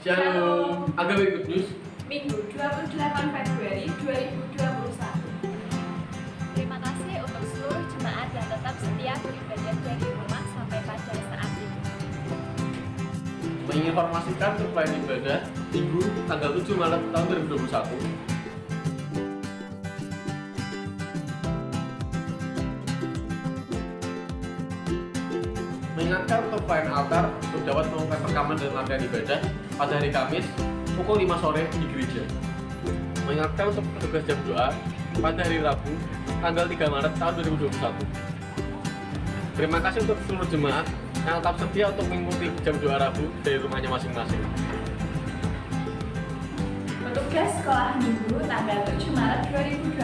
Shalom, Agama Good News, Minggu 28 Februari 2021. Terima kasih untuk seluruh jemaat yang tetap setia beribadah dari rumah sampai pada saat ini. menginformasikan untuk pelayanan ibadah Minggu tanggal 7 Maret tahun 2021. Mengingatkan untuk pelayanan altar untuk dapat melakukan rekaman dan latihan ibadah pada hari Kamis pukul 5 sore di gereja. Mengingatkan untuk petugas jam doa pada hari Rabu tanggal 3 Maret tahun 2021. Terima kasih untuk seluruh jemaat yang tetap setia untuk mengikuti jam doa Rabu dari rumahnya masing-masing. Petugas sekolah Minggu tanggal 7 Maret 2021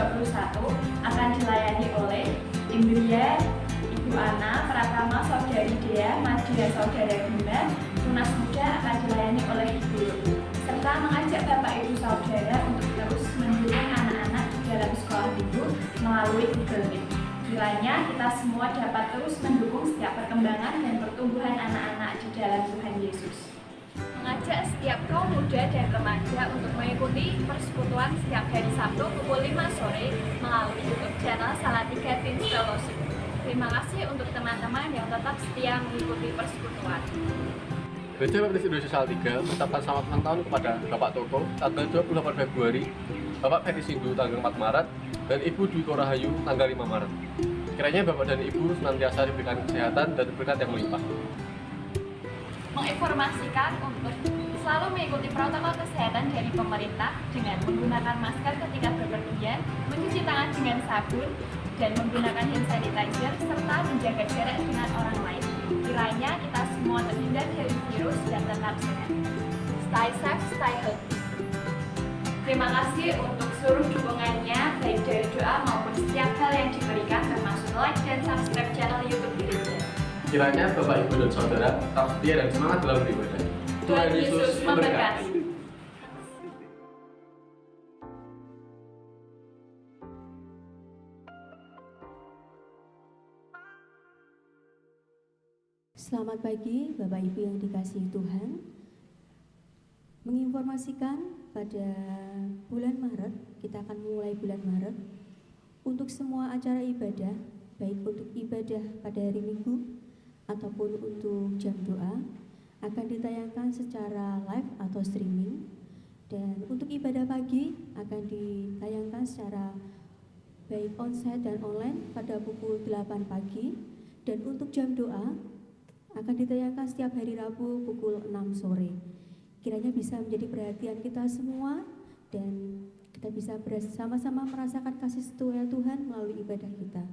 akan dilayani oleh Indria, Ibu Ana, Pratama, Saudari Dea, Madia, Saudara Bima. Tunas Muda akan dilayani oleh Ibu Lulu, serta mengajak Bapak Ibu Saudara untuk terus mendukung anak-anak di dalam sekolah Minggu melalui Google Meet. Kiranya kita semua dapat terus mendukung setiap perkembangan dan pertumbuhan anak-anak di dalam Tuhan Yesus. Mengajak setiap kaum muda dan remaja untuk mengikuti persekutuan setiap hari Sabtu pukul 5 sore melalui YouTube channel Salatiga Teens Fellowship. Terima kasih untuk teman-teman yang tetap setia mengikuti persekutuan. Gereja Baptis Indonesia Salatiga mengucapkan selamat ulang tahun kepada Bapak Toto tanggal 28 Februari, Bapak Ferry Sindu tanggal 4 Maret, dan Ibu Dwi Korahayu tanggal 5 Maret. Kiranya Bapak dan Ibu senantiasa diberikan kesehatan dan berkat yang melimpah. Menginformasikan untuk selalu mengikuti protokol kesehatan dari pemerintah dengan menggunakan masker ketika bepergian, mencuci tangan dengan sabun, dan menggunakan hand sanitizer, serta menjaga jarak dengan orang lain. Kiranya kita semua terhindar dari virus dan tetap sehat. Stay safe, stay healthy. Terima kasih untuk seluruh dukungannya, baik dari doa maupun setiap hal yang diberikan, termasuk like dan subscribe channel YouTube Gereja. Kiranya Bapak, Ibu, dan Saudara tetap setia dan semangat dalam beribadah. Tuhan Yesus memberkati. Selamat pagi Bapak Ibu yang dikasihi Tuhan. Menginformasikan pada bulan Maret, kita akan mulai bulan Maret untuk semua acara ibadah, baik untuk ibadah pada hari Minggu ataupun untuk jam doa, akan ditayangkan secara live atau streaming. Dan untuk ibadah pagi akan ditayangkan secara baik onsite dan online pada pukul 8 pagi. Dan untuk jam doa akan ditayangkan setiap hari Rabu pukul 6 sore. Kiranya bisa menjadi perhatian kita semua dan kita bisa bersama-sama merasakan kasih setia Tuhan melalui ibadah kita.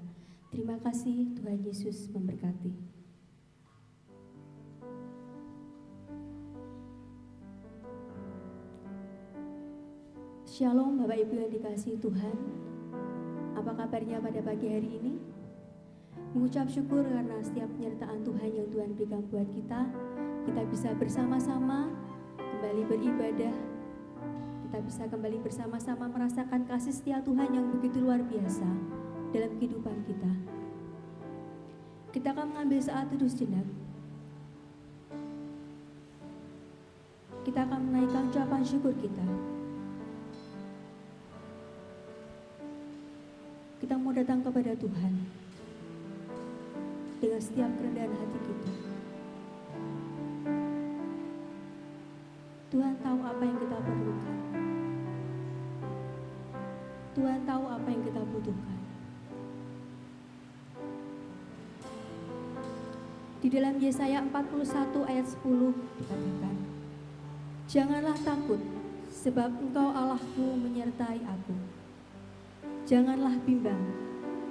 Terima kasih, Tuhan Yesus memberkati. Shalom Bapak Ibu yang dikasihi Tuhan. Apa kabarnya pada pagi hari ini? Mengucap syukur karena setiap penyertaan Tuhan yang Tuhan berikan buat kita bisa bersama-sama kembali beribadah, kita bisa kembali bersama-sama merasakan kasih setia Tuhan yang begitu luar biasa dalam kehidupan kita. Kita akan mengambil saat teduh sejenak. Kita akan menaikkan ucapan syukur kita. Kita mau datang kepada Tuhan dengan setiap kerendahan hati kita. Tuhan tahu apa yang kita perlukan. Tuhan tahu apa yang kita butuhkan. Di dalam Yesaya 41 ayat 10 dikatakan, "Janganlah takut, sebab Engkau Allahku menyertai aku. Janganlah bimbang,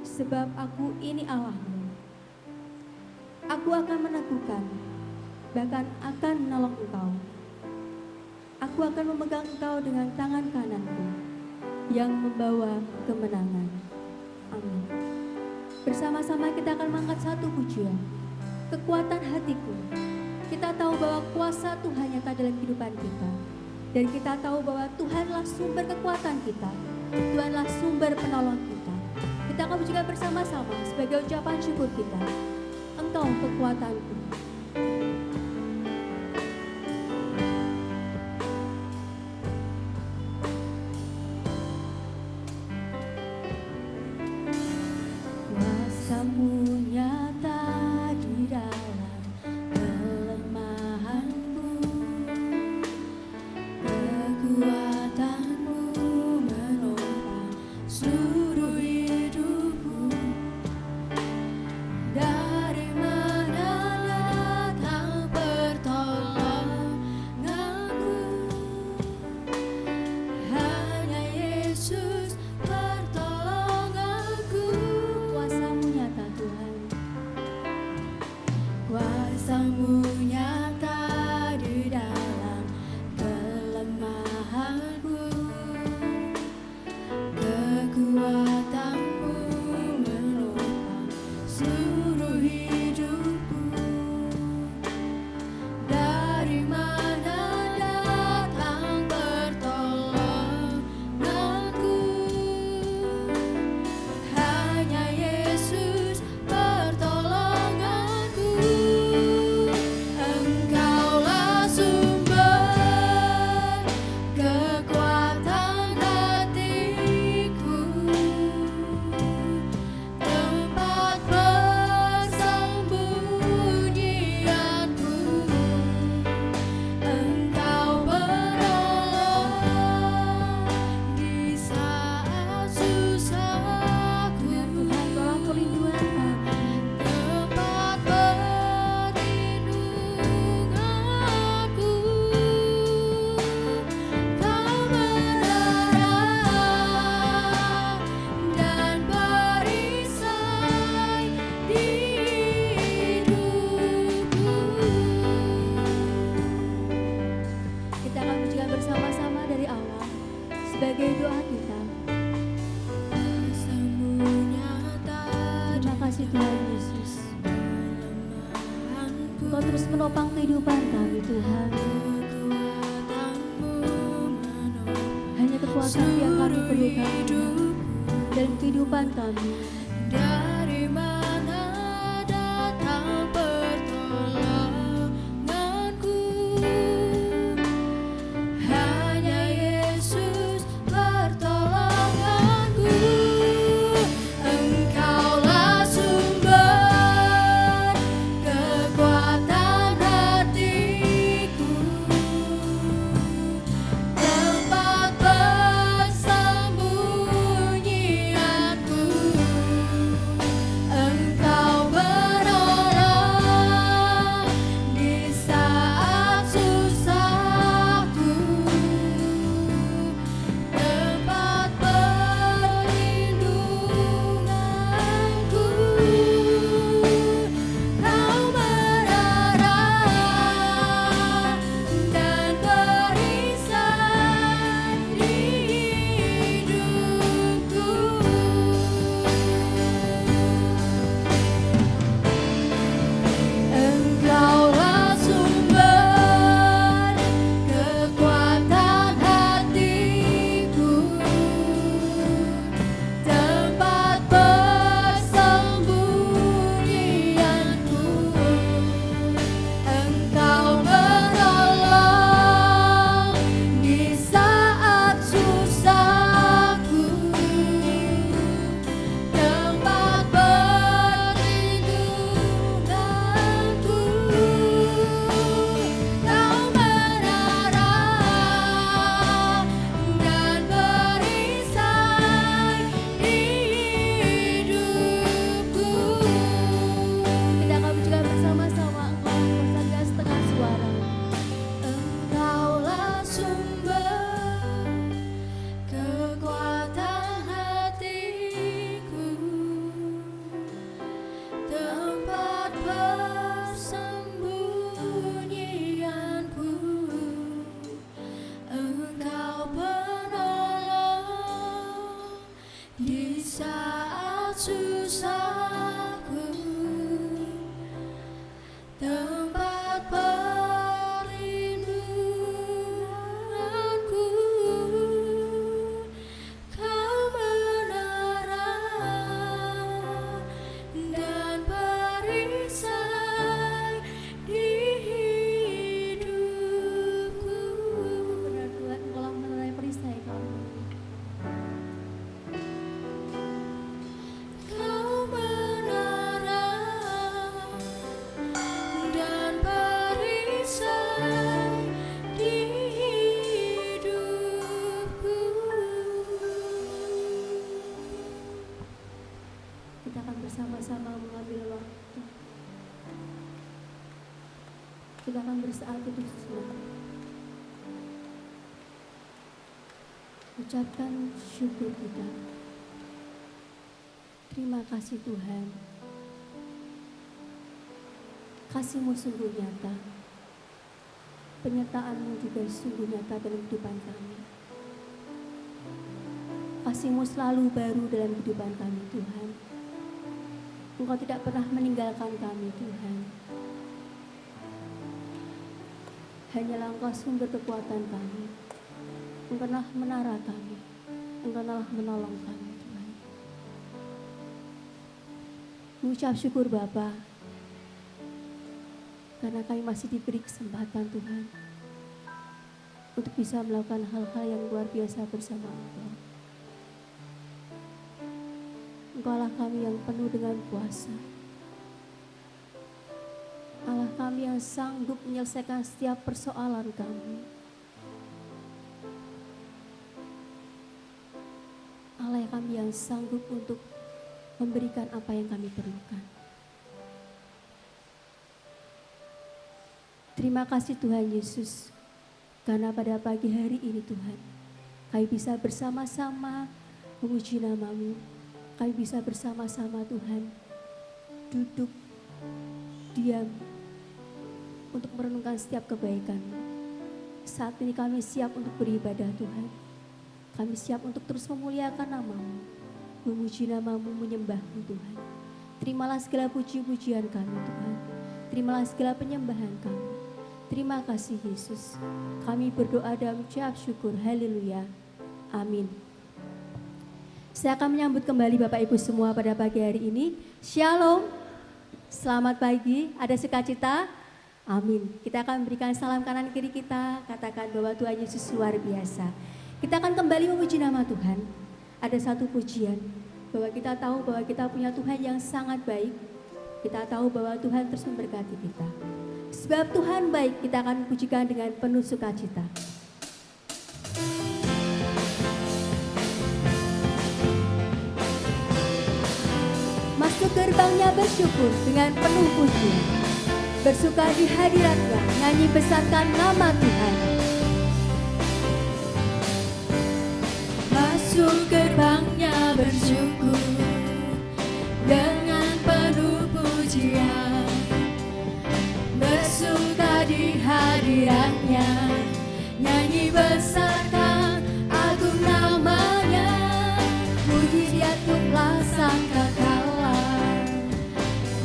sebab aku ini Allahmu. Aku akan meneguhkan, bahkan akan menolong engkau. Aku akan memegang engkau dengan tangan kananku yang membawa kemenangan." Amin. Bersama-sama kita akan mengangkat satu pujian. Kekuatan hatiku. Kita tahu bahwa kuasa Tuhan nyata dalam kehidupan kita. Dan kita tahu bahwa Tuhanlah sumber kekuatan kita. Tuhanlah sumber penolong kita. Kita akan juga bersama-sama sebagai ucapan syukur kita. Engkau kekuatanku. Kuasamu nyata di dalam kelemahanku, kekuatanmu menopang seluruh hidupku. Dari mana datang pertolonganku? Hanya Yesus pertolonganku. Kuasamu nyata Tuhan, kuasamu nyata di dalam kelemahanku, kekuatanmu menopang seluruh hidupku. Dari mana datang pertolonganku? Hanya Yesus pertolonganku. Engkaulah sumber kekuatan hatiku, tempat persembunyianku. Engkau menolong di saat susahku. Tuhan, tolong perlindungan kami. Tempat perlindunganku. Kau menerang dan perisai di hidupku. Kita akan menyanyikan bersama-sama dari awal sebagai doa kita. Terima kasih Tuhan Yesus, Engkau terus menopang kehidupan kami Tuhan. Hanya kekuatan yang kami perlukan dalam kehidupan kami. Dari mana datang pertolonganku? Hanya Yesus pertolonganku. Engkaulah sumber kekuatan hatiku, tempat persembunyianku. kita akan bersaat teduh sejenak. Ucapkan syukur kita. Terima kasih Tuhan. Kasih-Mu sungguh nyata. Penyertaan-Mu juga sungguh nyata dalam kehidupan kami. Kasih-Mu selalu baru dalam kehidupan kami Tuhan. Engkau tidak pernah meninggalkan kami Tuhan. Hanyalah Engkau sumber kekuatan kami. Engkau telah menara kami. Engkau telah menolong kami Tuhan. Mengucap syukur Bapa, karena kami masih diberi kesempatan Tuhan untuk bisa melakukan hal-hal yang luar biasa bersama Engkau. Engkaulah kami yang penuh dengan kuasa. Allah kami yang sanggup menyelesaikan setiap persoalan kami. Allah kami yang sanggup untuk memberikan apa yang kami perlukan. Terima kasih Tuhan Yesus, karena pada pagi hari ini Tuhan, kami bisa bersama-sama memuji nama-Mu. Kami bisa bersama-sama Tuhan duduk, diam untuk merenungkan setiap kebaikan-Mu. Saat ini kami siap untuk beribadah Tuhan. Kami siap untuk terus memuliakan nama-Mu, memuji nama-Mu, menyembah-Mu Tuhan. Terimalah segala puji-pujian kami Tuhan. Terimalah segala penyembahan kami. Terima kasih Yesus. Kami berdoa dan mengucap syukur. Haleluya. Amin. Saya akan menyambut kembali Bapak Ibu semua pada pagi hari ini. Shalom. Selamat pagi. Ada sukacita? Amin. Kita akan memberikan salam kanan kiri kita. Katakan bahwa Tuhan Yesus luar biasa. Kita akan kembali memuji nama Tuhan. Ada satu pujian bahwa kita tahu bahwa kita punya Tuhan yang sangat baik. Kita tahu bahwa Tuhan terus memberkati kita. Sebab Tuhan baik, kita akan pujikan dengan penuh sukacita. Masuk gerbangnya bersyukur dengan penuh pujian. Bersuka di hadirat-Nya, nyanyi besarkan nama Tuhan. Masuk gerbangnya bersyukur dengan penuh pujian. Bersuka di hadirat-Nya, nyanyi besarkan agung nama-Nya. Puji Dia tuklah sang kekala,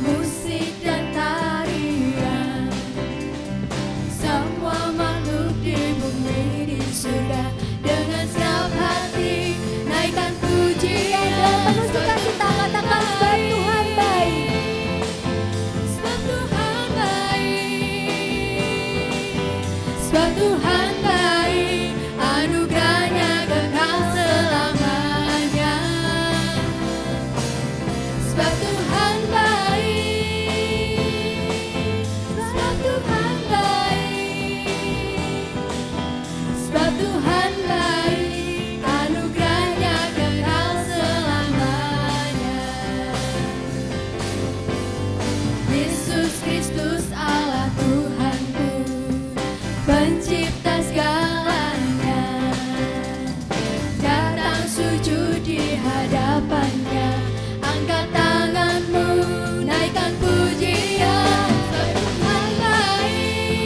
musik dan tarian. Semua makhluk di bumi di surga dengan siap hati naikkan pujian dan penuh sukacita. Katakan sebab Tuhan baik, sebab Tuhan baik, sebab Tuhan baik, anugerahnya kekal selamanya. Sebab Tuhan baik, sebab Tuhan baik, sebab Tuhan baik, anugerahnya kekal selamanya. Yesus Kristus Allah Tuhanku, pencipta segalanya, datang sujud di hadapan-Nya, angkat tanganmu, naikkan pujian. Sebab Tuhan baik,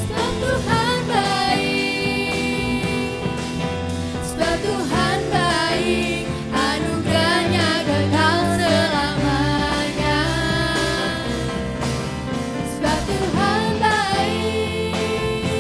sebab Tuhan baik, sebab Tuhan baik, anugerahnya kekal selamanya. Sebab Tuhan baik,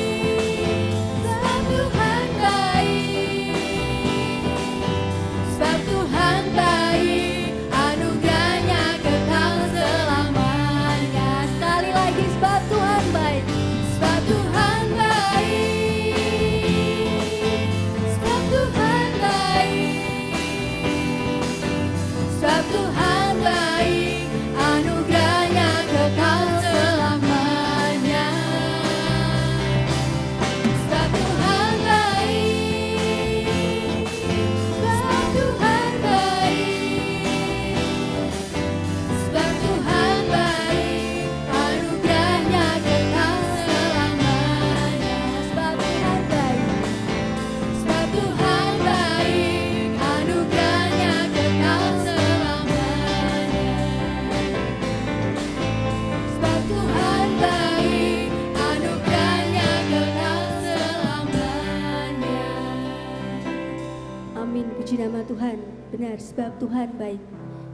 Puji nama Tuhan, benar sebab Tuhan baik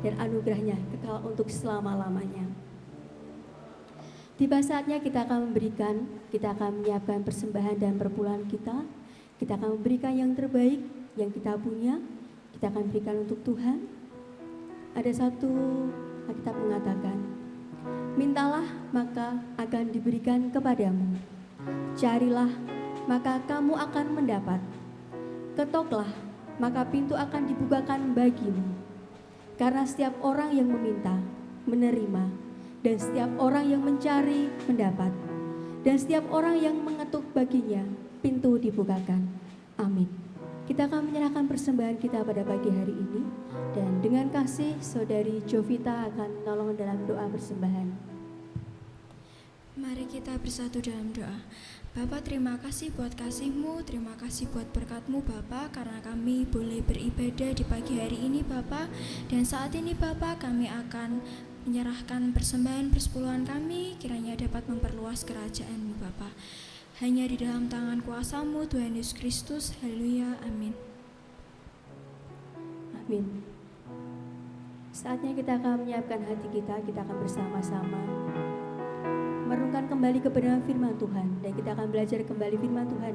dan anugerahnya kekal untuk selama-lamanya. Tiba saatnya kita akan menyiapkan persembahan dan perpuluhan kita. Kita akan memberikan yang terbaik yang kita punya, kita akan berikan untuk Tuhan. Ada satu Alkitab mengatakan, mintalah maka akan diberikan kepadamu, carilah maka kamu akan mendapat, ketoklah maka pintu akan dibukakan bagimu. Karena setiap orang yang meminta, menerima, dan setiap orang yang mencari, mendapat, dan setiap orang yang mengetuk baginya, pintu dibukakan. Amin. Kita akan menyerahkan persembahan kita pada pagi hari ini, dan dengan kasih Saudari Jovita akan menolong dalam doa persembahan. Mari kita bersatu dalam doa. Bapa, terima kasih buat kasih-Mu, terima kasih buat berkat-Mu Bapa, karena kami boleh beribadah di pagi hari ini Bapa. Dan saat ini Bapa, kami akan menyerahkan persembahan persepuluhan kami, kiranya dapat memperluas kerajaan-Mu Bapa. Hanya di dalam tangan kuasa-Mu Tuhan Yesus Kristus. Haleluya, amin. Amin. Saatnya kita akan menyiapkan hati kita akan bersama-sama merenungkan kembali kebenaran firman Tuhan, dan kita akan belajar kembali firman Tuhan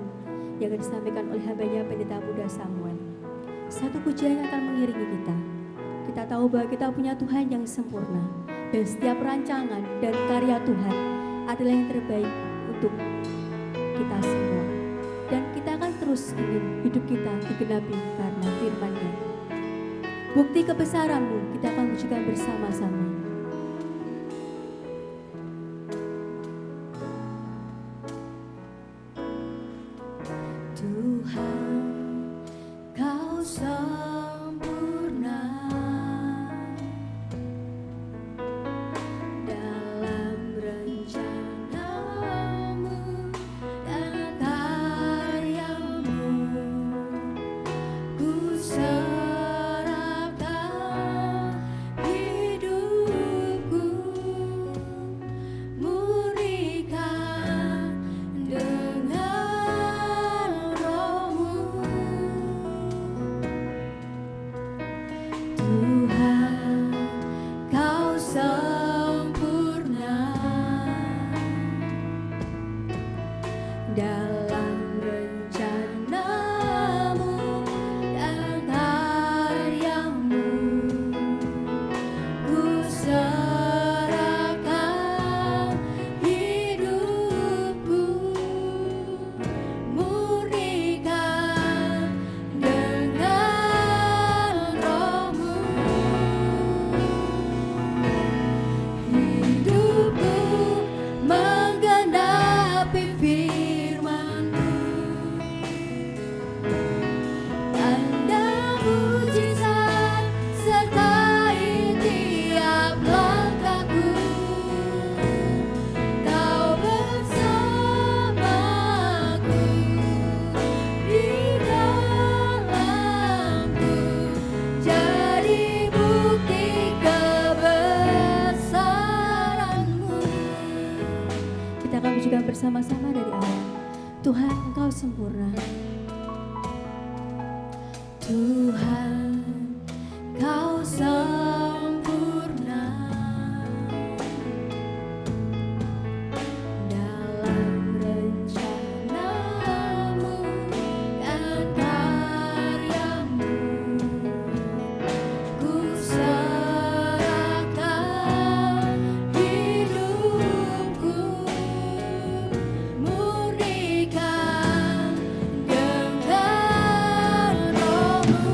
yang akan disampaikan oleh hambanya pendeta muda Samuel. Satu pujian yang akan mengiringi kita. Kita tahu bahwa kita punya Tuhan yang sempurna, dan setiap rancangan dan karya Tuhan adalah yang terbaik untuk kita semua. Dan kita akan terus ingin hidup kita digenapi karena firman-Nya. Bukti kebesaran-Mu kita akan wujudkan bersama-sama. Tuhan, Kau sempurna dalam rencana-Mu dan karya-Mu. Ku serahkan hidupku, murnikan dengan Roh-Mu. Tuhan, Kau sempurna dalam rencana-Mu dan karya-Mu. Ku serahkan hidupku, murnikan dengan Roh-Mu. Hidupku menggenapi firman-Mu, tanda mujizat sertai tiap langkahku. Kau bersamaku di dalamku, jadi bukti kebesaran-Mu. Kita akan pujikan bersama-sama dari awal. Tuhan, Engkau sempurna. Tuhan, Kau sempurna dalam rencana-Mu dan karya-Mu. Ku serahkan hidupku, murnikan dengan Roh-Mu.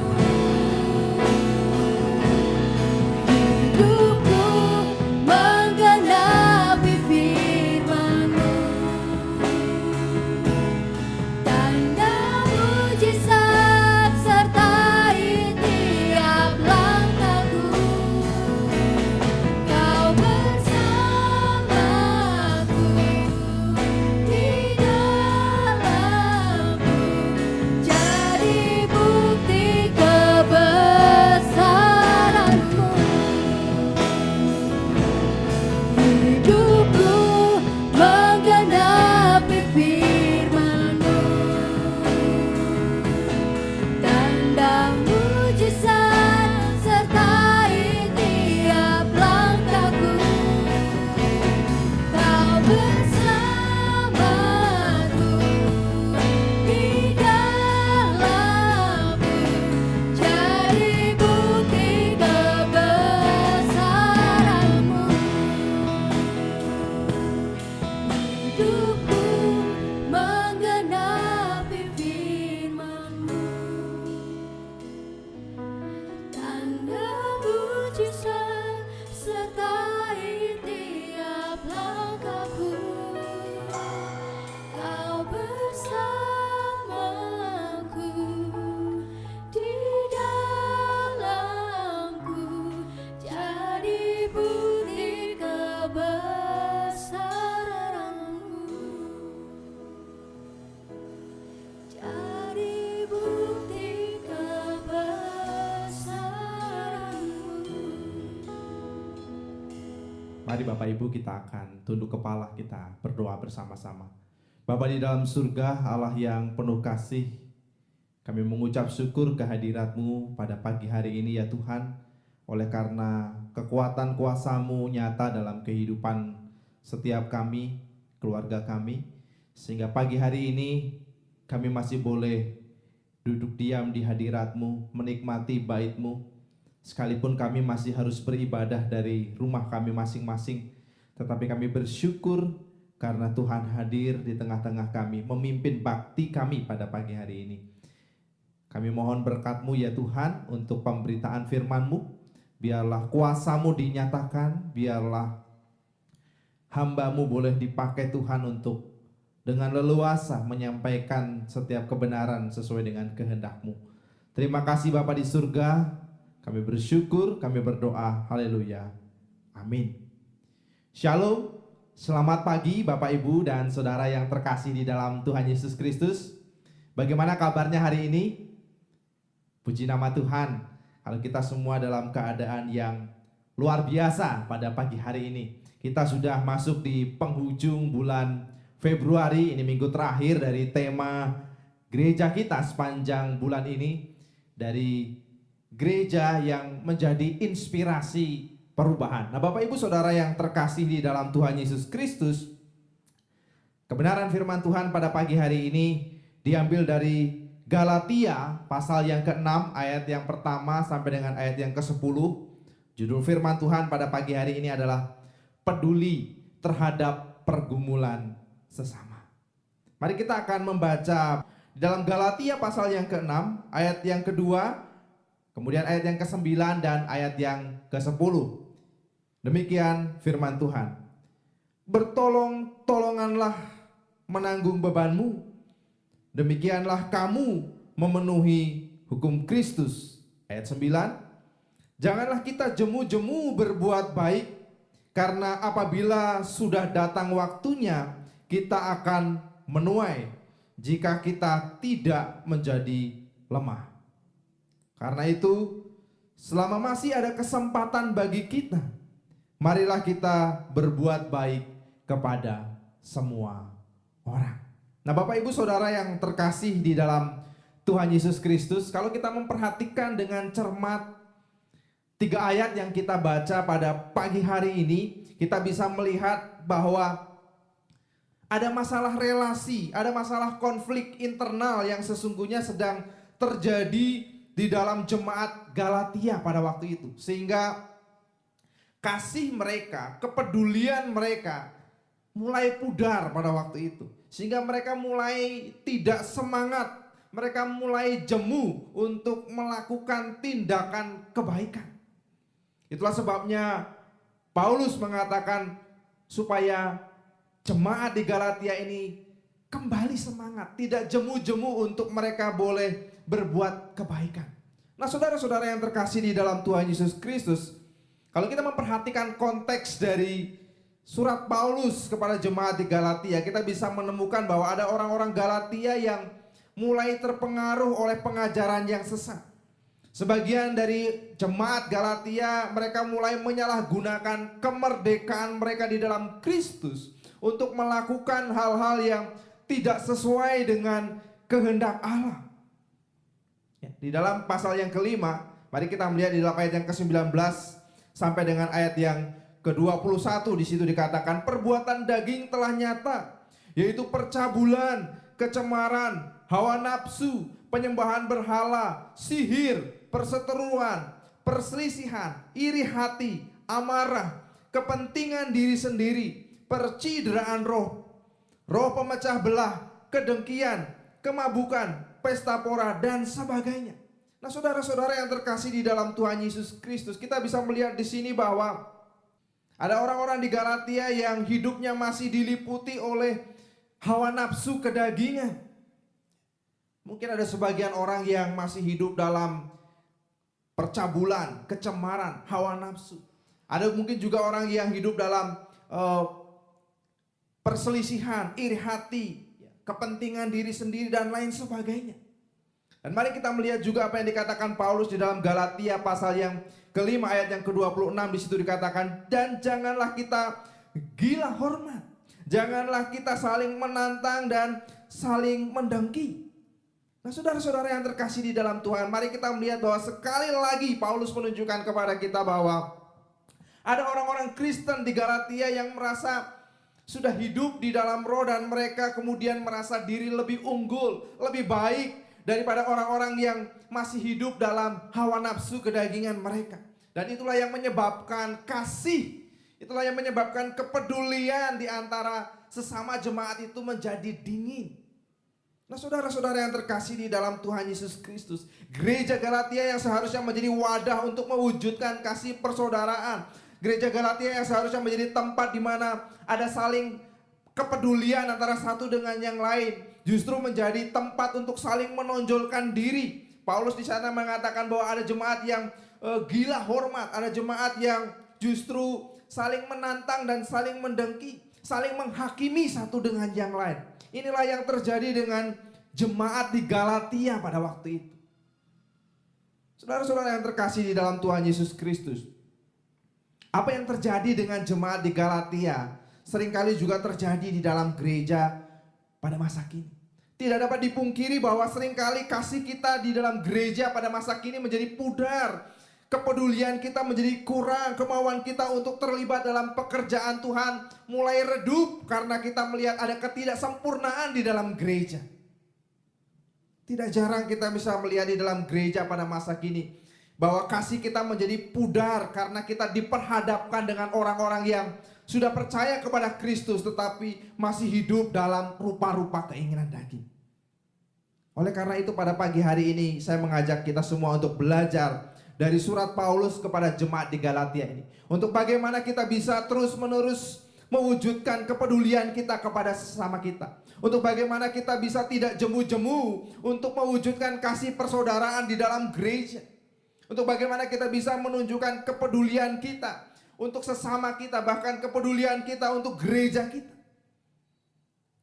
Mari Bapak Ibu kita akan tunduk kepala, kita berdoa bersama-sama. Bapa di dalam surga, Allah yang penuh kasih, kami mengucap syukur kehadirat-Mu pada pagi hari ini ya Tuhan, oleh karena kekuatan kuasa-Mu nyata dalam kehidupan setiap kami, keluarga kami, sehingga pagi hari ini kami masih boleh duduk diam di hadirat-Mu, menikmati bait-Mu. Sekalipun kami masih harus beribadah dari rumah kami masing-masing, tetapi kami bersyukur karena Tuhan hadir di tengah-tengah kami, memimpin bakti kami pada pagi hari ini. Kami mohon berkat-Mu ya Tuhan untuk pemberitaan firman-Mu. Biarlah kuasa-Mu dinyatakan, biarlah hamba-Mu boleh dipakai Tuhan untuk dengan leluasa menyampaikan setiap kebenaran sesuai dengan kehendak-Mu. Terima kasih Bapa di surga. Kami bersyukur, kami berdoa, haleluya, amin. Shalom, selamat pagi Bapak Ibu dan Saudara yang terkasih di dalam Tuhan Yesus Kristus. Bagaimana kabarnya hari ini? Puji nama Tuhan, kalau kita semua dalam keadaan yang luar biasa pada pagi hari ini. Kita sudah masuk di penghujung bulan Februari, ini minggu terakhir dari tema gereja kita sepanjang bulan ini. Dari gereja yang menjadi inspirasi perubahan. Nah Bapak Ibu Saudara yang terkasih di dalam Tuhan Yesus Kristus, kebenaran firman Tuhan pada pagi hari ini diambil dari Galatia pasal yang ke-6 ayat yang pertama sampai dengan ayat yang ke-10. Judul firman Tuhan pada pagi hari ini adalah peduli terhadap pergumulan sesama. Mari kita akan membaca di dalam Galatia pasal yang ke-6 ayat yang kedua, kemudian ayat yang ke-9 dan ayat yang ke-10. Demikian firman Tuhan. Bertolong-tolonganlah menanggung bebanmu. Demikianlah kamu memenuhi hukum Kristus. Ayat 9. Janganlah kita jemu-jemu berbuat baik, karena apabila sudah datang waktunya, kita akan menuai jika kita tidak menjadi lemah. Karena itu, selama masih ada kesempatan bagi kita, marilah kita berbuat baik kepada semua orang. Nah Bapak Ibu Saudara yang terkasih di dalam Tuhan Yesus Kristus, kalau kita memperhatikan dengan cermat 3 ayat yang kita baca pada pagi hari ini, kita bisa melihat bahwa ada masalah relasi, ada masalah konflik internal yang sesungguhnya sedang terjadi di dalam jemaat Galatia pada waktu itu. Sehingga kasih mereka, kepedulian mereka mulai pudar pada waktu itu. Sehingga mereka mulai tidak semangat, mereka mulai jemu untuk melakukan tindakan kebaikan. Itulah sebabnya Paulus mengatakan supaya jemaat di Galatia ini kembali semangat, tidak jemu-jemu untuk mereka boleh berbuat kebaikan. Nah saudara-saudara yang terkasih di dalam Tuhan Yesus Kristus, kalau kita memperhatikan konteks dari surat Paulus kepada jemaat di Galatia, kita bisa menemukan bahwa ada orang-orang Galatia yang mulai terpengaruh oleh pengajaran yang sesat. Sebagian dari jemaat Galatia mereka mulai menyalahgunakan kemerdekaan mereka di dalam Kristus untuk melakukan hal-hal yang tidak sesuai dengan kehendak Allah. Di dalam pasal yang kelima, mari kita melihat di dalam ayat yang ke-19 sampai dengan ayat yang ke-21. Di situ dikatakan perbuatan daging telah nyata, yaitu percabulan, kecemaran, hawa nafsu, penyembahan berhala, sihir, perseteruan, perselisihan, iri hati, amarah, kepentingan diri sendiri, percideraan roh, roh pemecah belah, kedengkian, kemabukan, pesta pora, dan sebagainya. Nah saudara-saudara yang terkasih di dalam Tuhan Yesus Kristus, kita bisa melihat di sini bahwa ada orang-orang di Galatia yang hidupnya masih diliputi oleh hawa nafsu kedagingan. Mungkin ada sebagian orang yang masih hidup dalam percabulan, kecemaran, hawa nafsu. Ada mungkin juga orang yang hidup dalam perselisihan, iri hati, kepentingan diri sendiri dan lain sebagainya. Dan mari kita melihat juga apa yang dikatakan Paulus di dalam Galatia pasal yang kelima ayat yang ke-26. Di situ dikatakan, dan janganlah kita gila hormat, janganlah kita saling menantang dan saling mendengki. Nah, saudara-saudara yang terkasih di dalam Tuhan, mari kita melihat bahwa sekali lagi Paulus menunjukkan kepada kita bahwa ada orang-orang Kristen di Galatia yang merasa sudah hidup di dalam roh dan mereka kemudian merasa diri lebih unggul, lebih baik daripada orang-orang yang masih hidup dalam hawa nafsu kedagingan mereka. Dan itulah yang menyebabkan kasih, itulah yang menyebabkan kepedulian di antara sesama jemaat itu menjadi dingin. Nah, saudara-saudara yang terkasih di dalam Tuhan Yesus Kristus, gereja Galatia yang seharusnya menjadi wadah untuk mewujudkan kasih persaudaraan, gereja Galatia yang seharusnya menjadi tempat di mana ada saling kepedulian antara satu dengan yang lain, justru menjadi tempat untuk saling menonjolkan diri. Paulus di sana mengatakan bahwa ada jemaat yang gila hormat, ada jemaat yang justru saling menantang dan saling mendengki, saling menghakimi satu dengan yang lain. Inilah yang terjadi dengan jemaat di Galatia pada waktu itu. Saudara-saudara yang terkasih di dalam Tuhan Yesus Kristus, apa yang terjadi dengan jemaat di Galatia seringkali juga terjadi di dalam gereja pada masa kini. Tidak dapat dipungkiri bahwa seringkali kasih kita di dalam gereja pada masa kini menjadi pudar. Kepedulian kita menjadi kurang, kemauan kita untuk terlibat dalam pekerjaan Tuhan mulai redup karena kita melihat ada ketidaksempurnaan di dalam gereja. Tidak jarang kita bisa melihat di dalam gereja pada masa kini bahwa kasih kita menjadi pudar karena kita diperhadapkan dengan orang-orang yang sudah percaya kepada Kristus tetapi masih hidup dalam rupa-rupa keinginan daging. Oleh karena itu pada pagi hari ini saya mengajak kita semua untuk belajar dari surat Paulus kepada jemaat di Galatia ini, untuk bagaimana kita bisa terus-menerus mewujudkan kepedulian kita kepada sesama kita, untuk bagaimana kita bisa tidak jemu-jemu untuk mewujudkan kasih persaudaraan di dalam gereja, untuk bagaimana kita bisa menunjukkan kepedulian kita untuk sesama kita, bahkan kepedulian kita untuk gereja kita.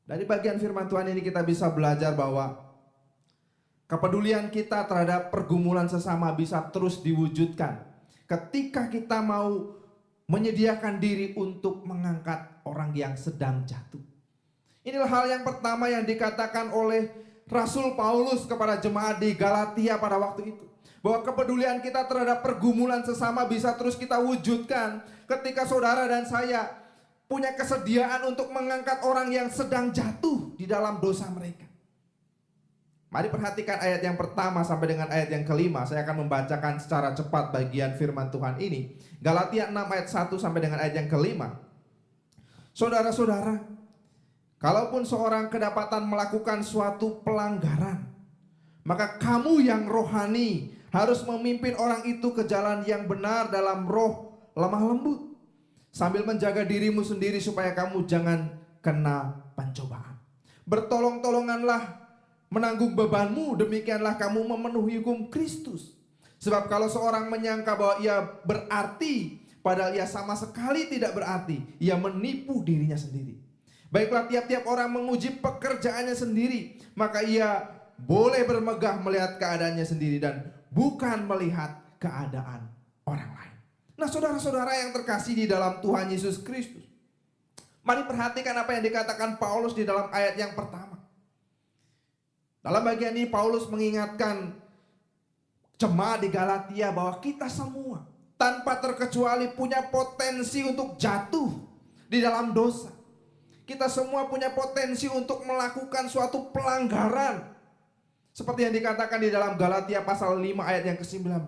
Dari bagian firman Tuhan ini kita bisa belajar bahwa kepedulian kita terhadap pergumulan sesama bisa terus diwujudkan ketika kita mau menyediakan diri untuk mengangkat orang yang sedang jatuh. Inilah hal yang pertama yang dikatakan oleh Rasul Paulus kepada jemaat di Galatia pada waktu itu. Bahwa kepedulian kita terhadap pergumulan sesama bisa terus kita wujudkan ketika saudara dan saya punya kesediaan untuk mengangkat orang yang sedang jatuh di dalam dosa mereka. Mari perhatikan ayat yang pertama sampai dengan ayat yang kelima. Saya akan membacakan secara cepat bagian firman Tuhan ini. Galatia 6 ayat 1 sampai dengan ayat yang kelima. Saudara-saudara, kalaupun seorang kedapatan melakukan suatu pelanggaran, maka kamu yang rohani harus memimpin orang itu ke jalan yang benar dalam roh lemah lembut, sambil menjaga dirimu sendiri supaya kamu jangan kena pencobaan. Bertolong-tolonganlah menanggung bebanmu, demikianlah kamu memenuhi hukum Kristus. Sebab kalau seorang menyangka bahwa ia berarti, padahal ia sama sekali tidak berarti, ia menipu dirinya sendiri. Baiklah, tiap-tiap orang menguji pekerjaannya sendiri, maka ia boleh bermegah melihat keadaannya sendiri dan bukan melihat keadaan orang lain. Nah, saudara-saudara yang terkasih di dalam Tuhan Yesus Kristus, mari perhatikan apa yang dikatakan Paulus di dalam ayat yang pertama. Dalam bagian ini Paulus mengingatkan jemaat di Galatia bahwa kita semua tanpa terkecuali punya potensi untuk jatuh di dalam dosa. Kita semua punya potensi untuk melakukan suatu pelanggaran. Seperti yang dikatakan di dalam Galatia pasal 5 ayat yang ke-19.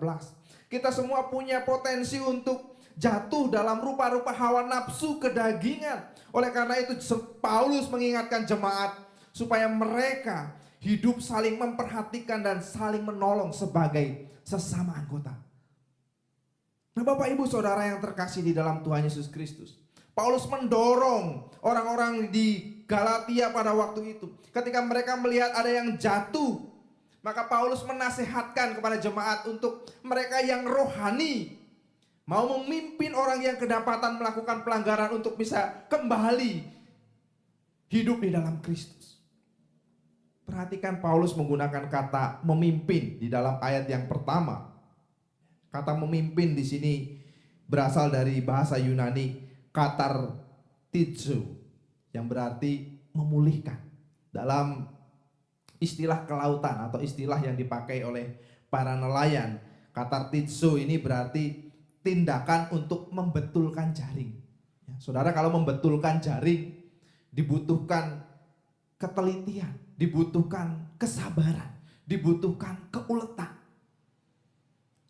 Kita semua punya potensi untuk jatuh dalam rupa-rupa hawa nafsu kedagingan. Oleh karena itu Paulus mengingatkan jemaat supaya mereka hidup saling memperhatikan dan saling menolong sebagai sesama anggota. Nah, Bapak Ibu Saudara yang terkasih di dalam Tuhan Yesus Kristus, Paulus mendorong orang-orang di Galatia pada waktu itu. Ketika mereka melihat ada yang jatuh, maka Paulus menasehatkan kepada jemaat untuk mereka yang rohani mau memimpin orang yang kedapatan melakukan pelanggaran untuk bisa kembali hidup di dalam Kristus. Perhatikan Paulus menggunakan kata memimpin di dalam ayat yang pertama. Kata memimpin di sini berasal dari bahasa Yunani katartizo yang berarti memulihkan. Dalam istilah kelautan atau istilah yang dipakai oleh para nelayan, katartizo ini berarti tindakan untuk membetulkan jaring. Ya, saudara, kalau membetulkan jaring dibutuhkan ketelitian, dibutuhkan kesabaran, dibutuhkan keuletan.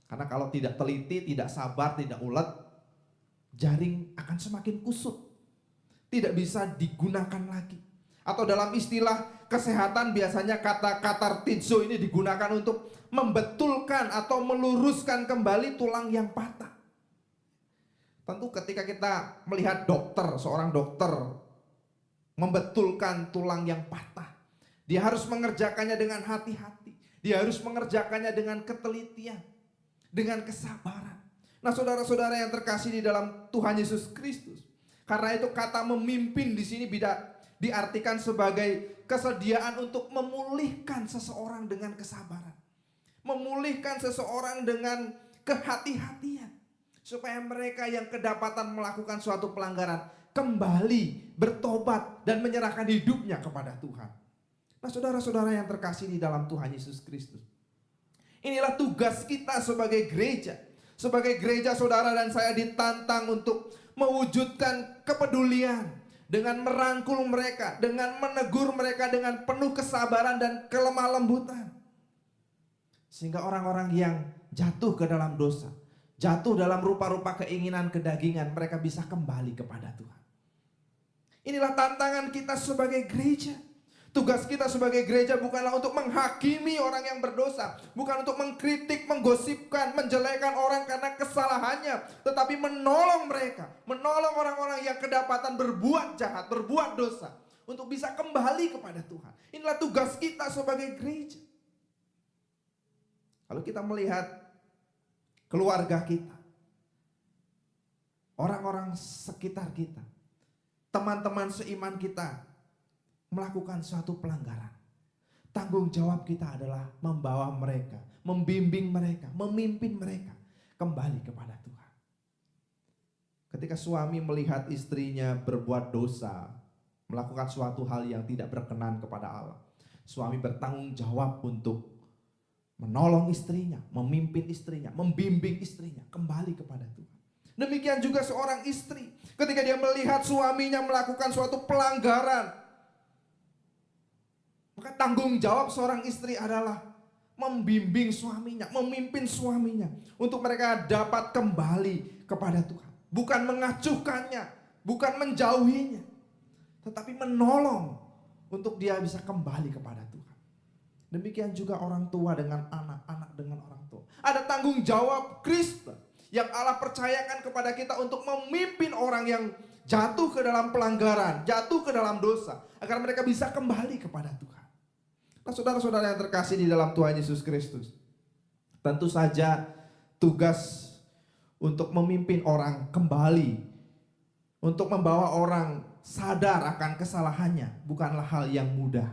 Karena kalau tidak teliti, tidak sabar, tidak ulet, jaring akan semakin kusut, tidak bisa digunakan lagi. Atau dalam istilah kesehatan biasanya kata katartizo ini digunakan untuk membetulkan atau meluruskan kembali tulang yang patah. Tentu ketika kita melihat dokter, seorang dokter membetulkan tulang yang patah, dia harus mengerjakannya dengan hati-hati, dia harus mengerjakannya dengan ketelitian, dengan kesabaran. Nah, saudara-saudara yang terkasih di dalam Tuhan Yesus Kristus, karena itu kata memimpin di sini diartikan sebagai kesediaan untuk memulihkan seseorang dengan kesabaran, memulihkan seseorang dengan kehati-hatian, supaya mereka yang kedapatan melakukan suatu pelanggaran kembali bertobat dan menyerahkan hidupnya kepada Tuhan. Nah, saudara-saudara yang terkasih di dalam Tuhan Yesus Kristus, inilah tugas kita sebagai gereja. Sebagai gereja, saudara dan saya ditantang untuk mewujudkan kepedulian dengan merangkul mereka, dengan menegur mereka dengan penuh kesabaran dan kelemah lembutan. Sehingga orang-orang yang jatuh ke dalam dosa, jatuh dalam rupa-rupa keinginan kedagingan, mereka bisa kembali kepada Tuhan. Inilah tantangan kita sebagai gereja. Tugas kita sebagai gereja bukanlah untuk menghakimi orang yang berdosa, bukan untuk mengkritik, menggosipkan, menjelekan orang karena kesalahannya, tetapi menolong mereka, menolong orang-orang yang kedapatan berbuat jahat, berbuat dosa, untuk bisa kembali kepada Tuhan. Inilah tugas kita sebagai gereja. Kalau kita melihat keluarga kita, orang-orang sekitar kita, teman-teman seiman kita melakukan suatu pelanggaran, tanggung jawab kita adalah membawa mereka, membimbing mereka, memimpin mereka kembali kepada Tuhan. Ketika suami melihat istrinya berbuat dosa, melakukan suatu hal yang tidak berkenan kepada Allah, suami bertanggung jawab untuk menolong istrinya, memimpin istrinya, membimbing istrinya kembali kepada Tuhan. Demikian juga seorang istri, ketika dia melihat suaminya melakukan suatu pelanggaran, maka tanggung jawab seorang istri adalah membimbing suaminya, memimpin suaminya untuk mereka dapat kembali kepada Tuhan. Bukan mengacuhkannya, bukan menjauhinya, tetapi menolong untuk dia bisa kembali kepada Tuhan. Demikian juga orang tua dengan anak, anak dengan orang tua. Ada tanggung jawab Kristen yang Allah percayakan kepada kita untuk memimpin orang yang jatuh ke dalam pelanggaran, jatuh ke dalam dosa, agar mereka bisa kembali kepada Tuhan. Nah, saudara-saudara yang terkasih di dalam Tuhan Yesus Kristus, tentu saja tugas untuk memimpin orang kembali, untuk membawa orang sadar akan kesalahannya, bukanlah hal yang mudah.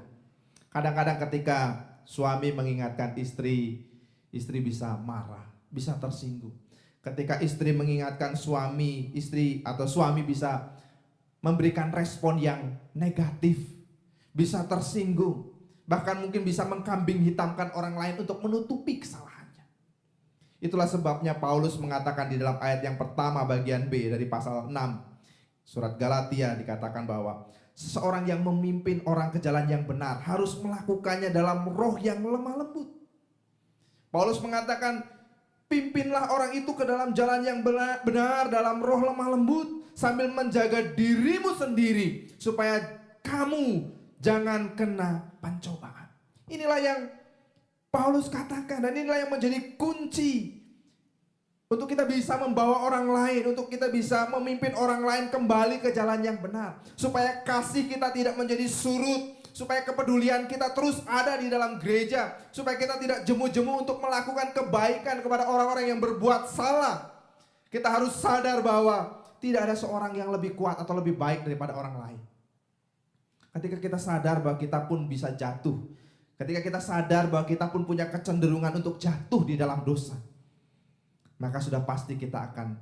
Kadang-kadang ketika suami mengingatkan istri, istri bisa marah, bisa tersinggung. Ketika istri mengingatkan suami, istri atau suami bisa memberikan respon yang negatif, bisa tersinggung, bahkan mungkin bisa mengkambing hitamkan orang lain untuk menutupi kesalahannya. Itulah sebabnya Paulus mengatakan di dalam ayat yang pertama bagian B dari pasal 6 surat Galatia, dikatakan bahwa seseorang yang memimpin orang ke jalan yang benar harus melakukannya dalam roh yang lemah lembut. Paulus mengatakan, pimpinlah orang itu ke dalam jalan yang benar dalam roh lemah lembut, sambil menjaga dirimu sendiri supaya kamu jangan kena pencobaan. Inilah yang Paulus katakan, dan inilah yang menjadi kunci untuk kita bisa membawa orang lain, untuk kita bisa memimpin orang lain kembali ke jalan yang benar, supaya kasih kita tidak menjadi surut, supaya kepedulian kita terus ada di dalam gereja, supaya kita tidak jemu-jemu untuk melakukan kebaikan kepada orang-orang yang berbuat salah. Kita harus sadar bahwa tidak ada seorang yang lebih kuat atau lebih baik daripada orang lain. Ketika kita sadar bahwa kita pun bisa jatuh, ketika kita sadar bahwa kita pun punya kecenderungan untuk jatuh di dalam dosa, maka sudah pasti kita akan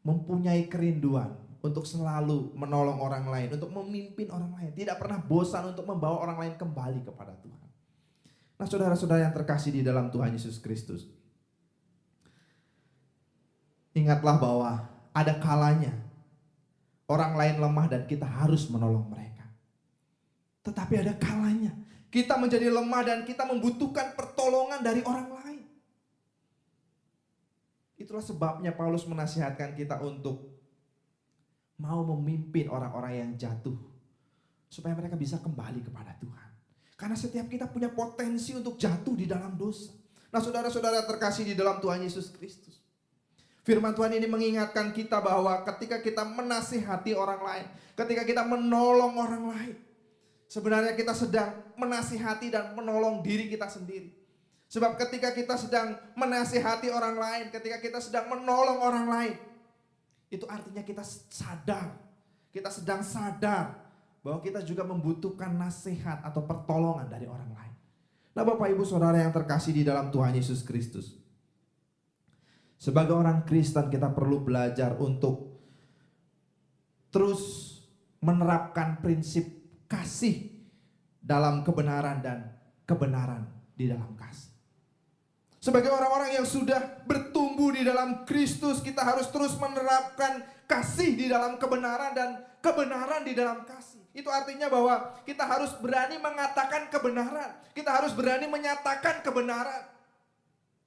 mempunyai kerinduan untuk selalu menolong orang lain, untuk memimpin orang lain, tidak pernah bosan untuk membawa orang lain kembali kepada Tuhan. Nah, saudara-saudara yang terkasih di dalam Tuhan Yesus Kristus, ingatlah bahwa ada kalanya orang lain lemah dan kita harus menolong mereka. Tetapi ada kalanya kita menjadi lemah dan kita membutuhkan pertolongan dari orang lain. Itulah sebabnya Paulus menasihatkan kita untuk mau memimpin orang-orang yang jatuh, supaya mereka bisa kembali kepada Tuhan. Karena setiap kita punya potensi untuk jatuh di dalam dosa. Nah, saudara-saudara terkasih di dalam Tuhan Yesus Kristus, firman Tuhan ini mengingatkan kita bahwa ketika kita menasihati orang lain, ketika kita menolong orang lain, sebenarnya kita sedang menasihati dan menolong diri kita sendiri. Sebab ketika kita sedang menasihati orang lain, ketika kita sedang menolong orang lain, itu artinya kita sadar, kita sedang sadar bahwa kita juga membutuhkan nasihat atau pertolongan dari orang lain. Nah, Bapak Ibu Saudara yang terkasih di dalam Tuhan Yesus Kristus, sebagai orang Kristen kita perlu belajar untuk terus menerapkan prinsip kasih dalam kebenaran dan kebenaran di dalam kasih. Sebagai orang-orang yang sudah bertumbuh di dalam Kristus, kita harus terus menerapkan kasih di dalam kebenaran dan kebenaran di dalam kasih. Itu artinya bahwa kita harus berani mengatakan kebenaran, kita harus berani menyatakan kebenaran.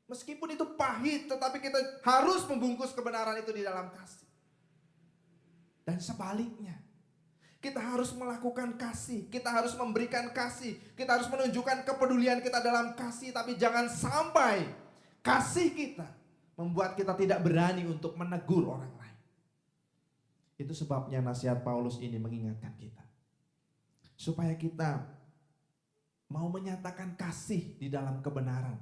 Meskipun itu pahit, tetapi kita harus membungkus kebenaran itu di dalam kasih. Dan sebaliknya, kita harus melakukan kasih, kita harus memberikan kasih, kita harus menunjukkan kepedulian kita dalam kasih, tapi jangan sampai kasih kita membuat kita tidak berani untuk menegur orang lain. Itu sebabnya nasihat Paulus ini mengingatkan kita, supaya kita mau menyatakan kasih di dalam kebenaran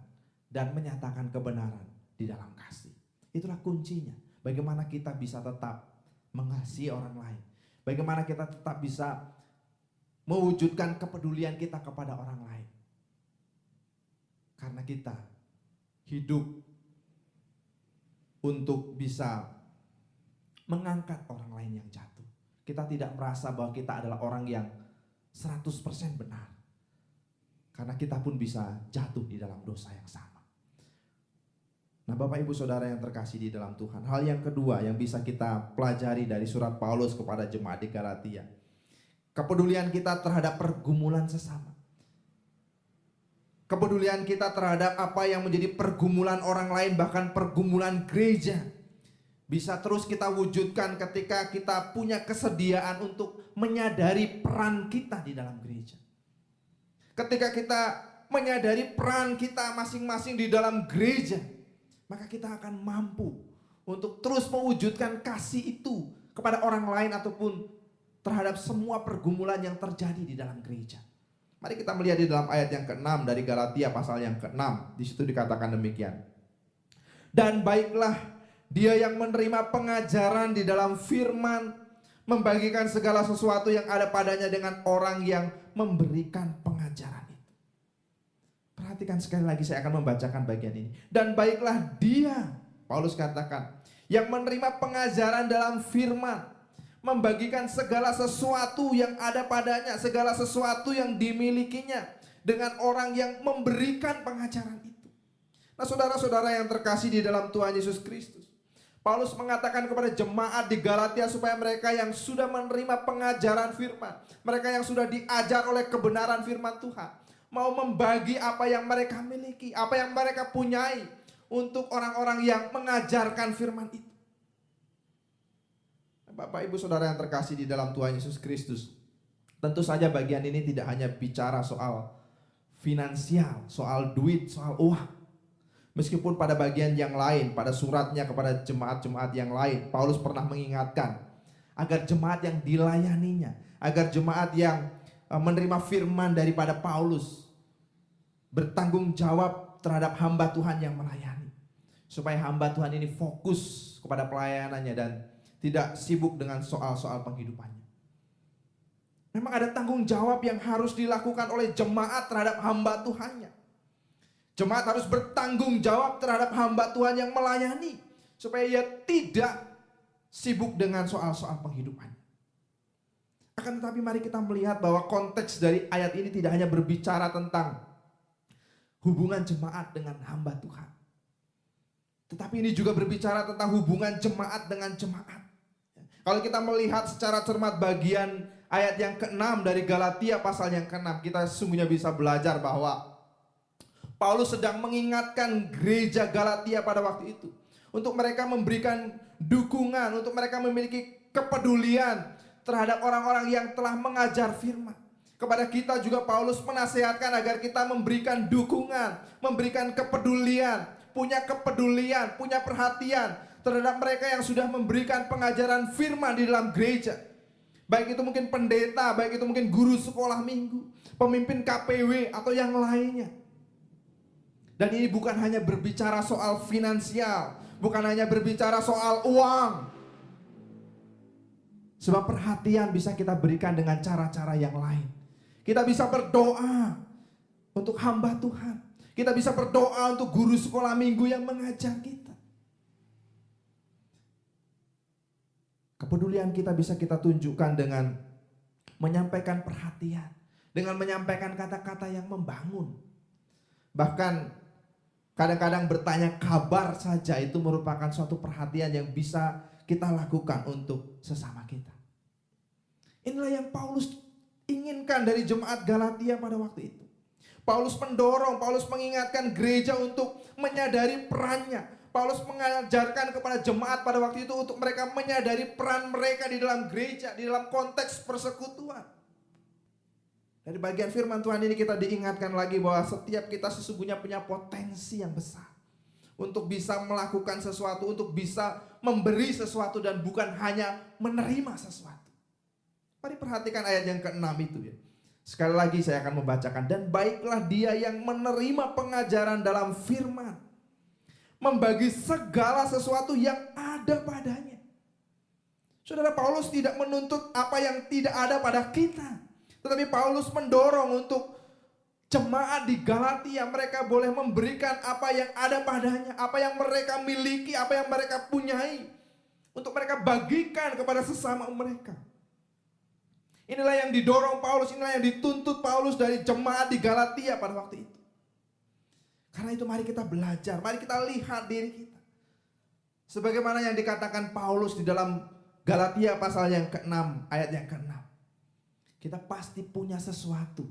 dan menyatakan kebenaran di dalam kasih. Itulah kuncinya, bagaimana kita bisa tetap mengasihi orang lain. Bagaimana kita tetap bisa mewujudkan kepedulian kita kepada orang lain. Karena kita hidup untuk bisa mengangkat orang lain yang jatuh. Kita tidak merasa bahwa kita adalah orang yang 100% benar. Karena kita pun bisa jatuh di dalam dosa yang sama. Nah, Bapak Ibu Saudara yang terkasih di dalam Tuhan, hal yang kedua yang bisa kita pelajari dari surat Paulus kepada jemaat di Galatia, kepedulian kita terhadap pergumulan sesama. Kepedulian kita terhadap apa yang menjadi pergumulan orang lain, bahkan pergumulan gereja, bisa terus kita wujudkan ketika kita punya kesediaan untuk menyadari peran kita di dalam gereja. Ketika kita menyadari peran kita masing-masing di dalam gereja, maka kita akan mampu untuk terus mewujudkan kasih itu kepada orang lain ataupun terhadap semua pergumulan yang terjadi di dalam gereja. Mari kita melihat di dalam ayat yang ke-6 dari Galatia pasal yang ke-6. Di situ dikatakan demikian. Dan baiklah dia yang menerima pengajaran di dalam firman, membagikan segala sesuatu yang ada padanya dengan orang yang memberikan pengajaran. Perhatikan sekali lagi, saya akan membacakan bagian ini. Dan baiklah dia, Paulus katakan, yang menerima pengajaran dalam firman, membagikan segala sesuatu yang ada padanya, segala sesuatu yang dimilikinya dengan orang yang memberikan pengajaran itu. Nah, saudara-saudara yang terkasih di dalam Tuhan Yesus Kristus, Paulus mengatakan kepada jemaat di Galatia supaya mereka yang sudah menerima pengajaran firman, mereka yang sudah diajar oleh kebenaran firman Tuhan, mau membagi apa yang mereka miliki, apa yang mereka punyai untuk orang-orang yang mengajarkan firman itu. Bapak Ibu Saudara yang terkasih di dalam Tuhan Yesus Kristus, tentu saja bagian ini tidak hanya bicara soal finansial, soal duit, soal uang. Meskipun pada bagian yang lain, pada suratnya kepada jemaat-jemaat yang lain, Paulus pernah mengingatkan agar jemaat yang dilayaninya, agar jemaat yang menerima firman daripada Paulus bertanggung jawab terhadap hamba Tuhan yang melayani, supaya hamba Tuhan ini fokus kepada pelayanannya dan tidak sibuk dengan soal-soal penghidupannya. Memang ada tanggung jawab yang harus dilakukan oleh jemaat terhadap hamba Tuhannya. Jemaat harus bertanggung jawab terhadap hamba Tuhan yang melayani, supaya ia tidak sibuk dengan soal-soal penghidupan. Akan tetapi mari kita melihat bahwa konteks dari ayat ini tidak hanya berbicara tentang hubungan jemaat dengan hamba Tuhan, tetapi ini juga berbicara tentang hubungan jemaat dengan jemaat. Kalau kita melihat secara cermat bagian ayat yang ke-6 dari Galatia pasal yang ke-6, kita sesungguhnya bisa belajar bahwa Paulus sedang mengingatkan gereja Galatia pada waktu itu, untuk mereka memberikan dukungan, untuk mereka memiliki kepedulian terhadap orang-orang yang telah mengajar firman. Kepada kita juga Paulus menasihatkan agar kita memberikan dukungan, memberikan kepedulian, punya perhatian terhadap mereka yang sudah memberikan pengajaran firman di dalam gereja. Baik itu mungkin pendeta, baik itu mungkin guru sekolah minggu, pemimpin KPW atau yang lainnya. Dan ini bukan hanya berbicara soal finansial, bukan hanya berbicara soal uang. Sebab perhatian bisa kita berikan dengan cara-cara yang lain. Kita bisa berdoa untuk hamba Tuhan. Kita bisa berdoa untuk guru sekolah minggu yang mengajar kita. Kepedulian kita bisa kita tunjukkan dengan menyampaikan perhatian, dengan menyampaikan kata-kata yang membangun. Bahkan kadang-kadang bertanya kabar saja itu merupakan suatu perhatian yang bisa kita lakukan untuk sesama kita. Inilah yang Paulus inginkan dari jemaat Galatia pada waktu itu. Paulus mendorong, Paulus mengingatkan gereja untuk menyadari perannya. Paulus mengajarkan kepada jemaat pada waktu itu untuk mereka menyadari peran mereka di dalam gereja, di dalam konteks persekutuan. Dari bagian firman Tuhan ini kita diingatkan lagi bahwa setiap kita sesungguhnya punya potensi yang besar untuk bisa melakukan sesuatu, untuk bisa memberi sesuatu dan bukan hanya menerima sesuatu. Mari perhatikan ayat yang ke-6 itu ya. Sekali lagi saya akan membacakan. Dan baiklah dia yang menerima pengajaran dalam firman, membagi segala sesuatu yang ada padanya. Saudara, Paulus tidak menuntut apa yang tidak ada pada kita, tetapi Paulus mendorong untuk jemaat di Galatia, mereka boleh memberikan apa yang ada padanya, apa yang mereka miliki, apa yang mereka punyai, untuk mereka bagikan kepada sesama mereka. Inilah yang didorong Paulus, inilah yang dituntut Paulus dari jemaat di Galatia pada waktu itu. Karena itu mari kita belajar, mari kita lihat diri kita. Sebagaimana yang dikatakan Paulus di dalam Galatia pasal yang ke-6, ayat yang ke-6. Kita pasti punya sesuatu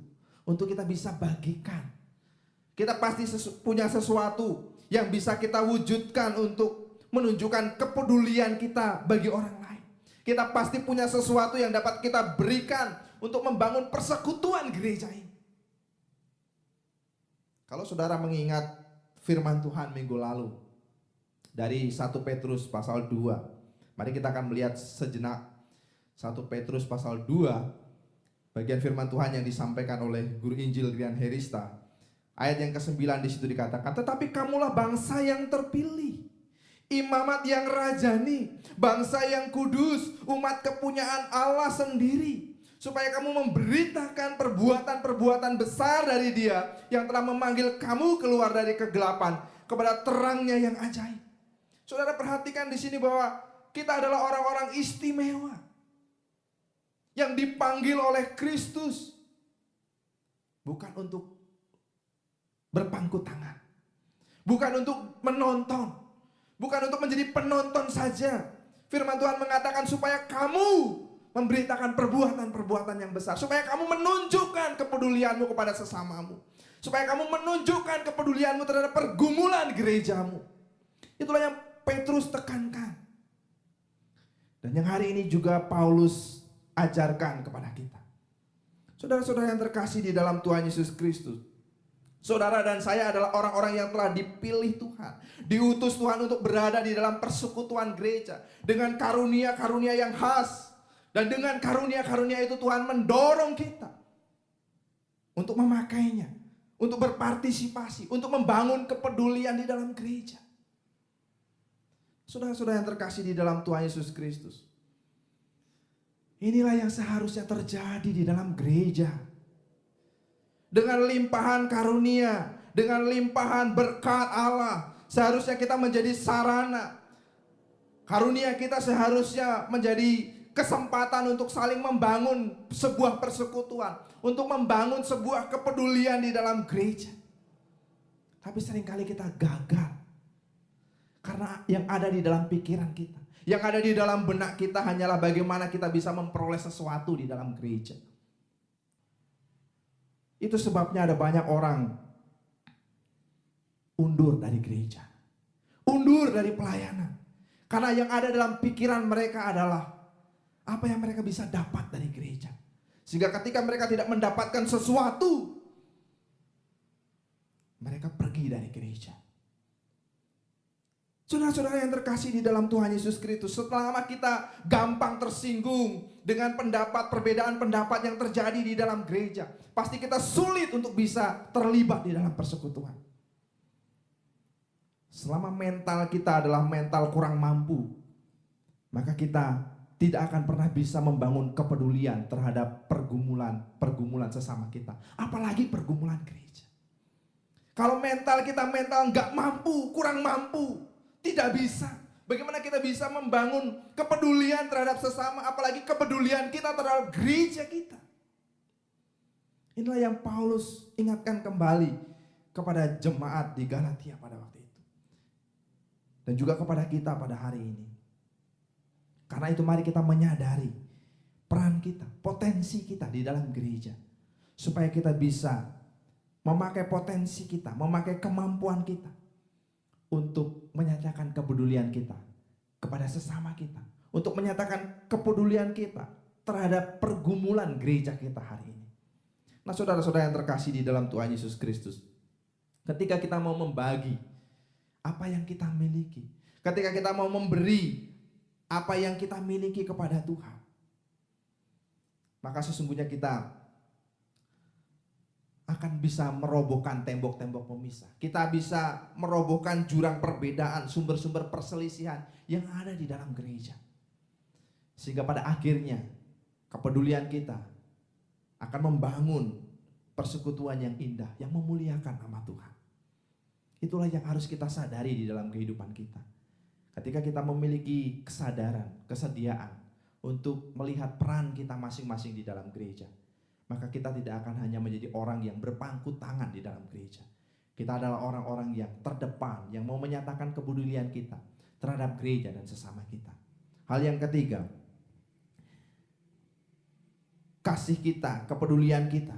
untuk kita bisa bagikan. Kita pasti punya sesuatu yang bisa kita wujudkan untuk menunjukkan kepedulian kita bagi orang lain. Kita pasti punya sesuatu yang dapat kita berikan untuk membangun persekutuan gereja ini. Kalau saudara mengingat firman Tuhan minggu lalu dari 1 Petrus pasal 2, mari kita akan melihat sejenak 1 Petrus pasal 2, bagian firman Tuhan yang disampaikan oleh guru Injil Rian Herista. Ayat yang ke-9 di situ dikatakan, tetapi kamulah bangsa yang terpilih, imamat yang rajani, bangsa yang kudus, umat kepunyaan Allah sendiri, supaya kamu memberitakan perbuatan-perbuatan besar dari Dia yang telah memanggil kamu keluar dari kegelapan kepada terangnya yang ajaib. Saudara, perhatikan di sini bahwa kita adalah orang-orang istimewa yang dipanggil oleh Kristus, bukan untuk berpangku tangan, bukan untuk menonton, bukan untuk menjadi penonton saja. Firman Tuhan mengatakan supaya kamu memberitakan perbuatan-perbuatan yang besar, supaya kamu menunjukkan kepedulianmu kepada sesamamu, supaya kamu menunjukkan kepedulianmu terhadap pergumulan gerejamu. Itulah yang Petrus tekankan. Dan yang hari ini juga Paulus ajarkan kepada kita. Saudara-saudara yang terkasih di dalam Tuhan Yesus Kristus, saudara dan saya adalah orang-orang yang telah dipilih Tuhan, diutus Tuhan untuk berada di dalam persekutuan gereja dengan karunia-karunia yang khas. Dan dengan karunia-karunia itu Tuhan mendorong kita untuk memakainya, untuk berpartisipasi, untuk membangun kepedulian di dalam gereja. Saudara-saudara yang terkasih di dalam Tuhan Yesus Kristus, Inilah yang seharusnya terjadi di dalam gereja. Dengan limpahan karunia, dengan limpahan berkat Allah, seharusnya kita menjadi sarana. Karunia kita seharusnya menjadi kesempatan untuk saling membangun sebuah persekutuan, untuk membangun sebuah kepedulian di dalam gereja. Tapi seringkali kita gagal. Karena yang ada di dalam pikiran kita, yang ada di dalam benak kita hanyalah bagaimana kita bisa memperoleh sesuatu di dalam gereja. Itu sebabnya ada banyak orang undur dari gereja, undur dari pelayanan. Karena yang ada dalam pikiran mereka adalah apa yang mereka bisa dapat dari gereja. Sehingga ketika mereka tidak mendapatkan sesuatu, mereka pergi dari gereja. Saudara-saudara yang terkasih di dalam Tuhan Yesus Kristus, selama kita gampang tersinggung dengan perbedaan pendapat yang terjadi di dalam gereja, pasti kita sulit untuk bisa terlibat di dalam persekutuan. Selama mental kita adalah mental kurang mampu, maka kita tidak akan pernah bisa membangun kepedulian terhadap pergumulan sesama kita. Apalagi pergumulan gereja. Kalau mental kita nggak mampu, kurang mampu, tidak bisa. Bagaimana kita bisa membangun kepedulian terhadap sesama, apalagi kepedulian kita terhadap gereja kita. Inilah yang Paulus ingatkan kembali kepada jemaat di Galatia pada waktu itu. Dan juga kepada kita pada hari ini. Karena itu mari kita menyadari peran kita, potensi kita di dalam gereja. Supaya kita bisa memakai potensi kita, memakai kemampuan kita untuk menyatakan kepedulian kita kepada sesama kita, untuk menyatakan kepedulian kita terhadap pergumulan gereja kita hari ini. Nah, saudara-saudara yang terkasih di dalam Tuhan Yesus Kristus, ketika kita mau membagi apa yang kita miliki, ketika kita mau memberi apa yang kita miliki kepada Tuhan, maka sesungguhnya kita akan bisa merobohkan tembok-tembok pemisah. Kita bisa merobohkan jurang perbedaan, sumber-sumber perselisihan yang ada di dalam gereja. Sehingga pada akhirnya kepedulian kita akan membangun persekutuan yang indah, yang memuliakan nama Tuhan. Itulah yang harus kita sadari di dalam kehidupan kita. Ketika kita memiliki kesadaran, kesediaan untuk melihat peran kita masing-masing di dalam gereja, maka kita tidak akan hanya menjadi orang yang berpangku tangan di dalam gereja. Kita adalah orang-orang yang terdepan, yang mau menyatakan kepedulian kita terhadap gereja dan sesama kita. Hal yang ketiga, kasih kita, kepedulian kita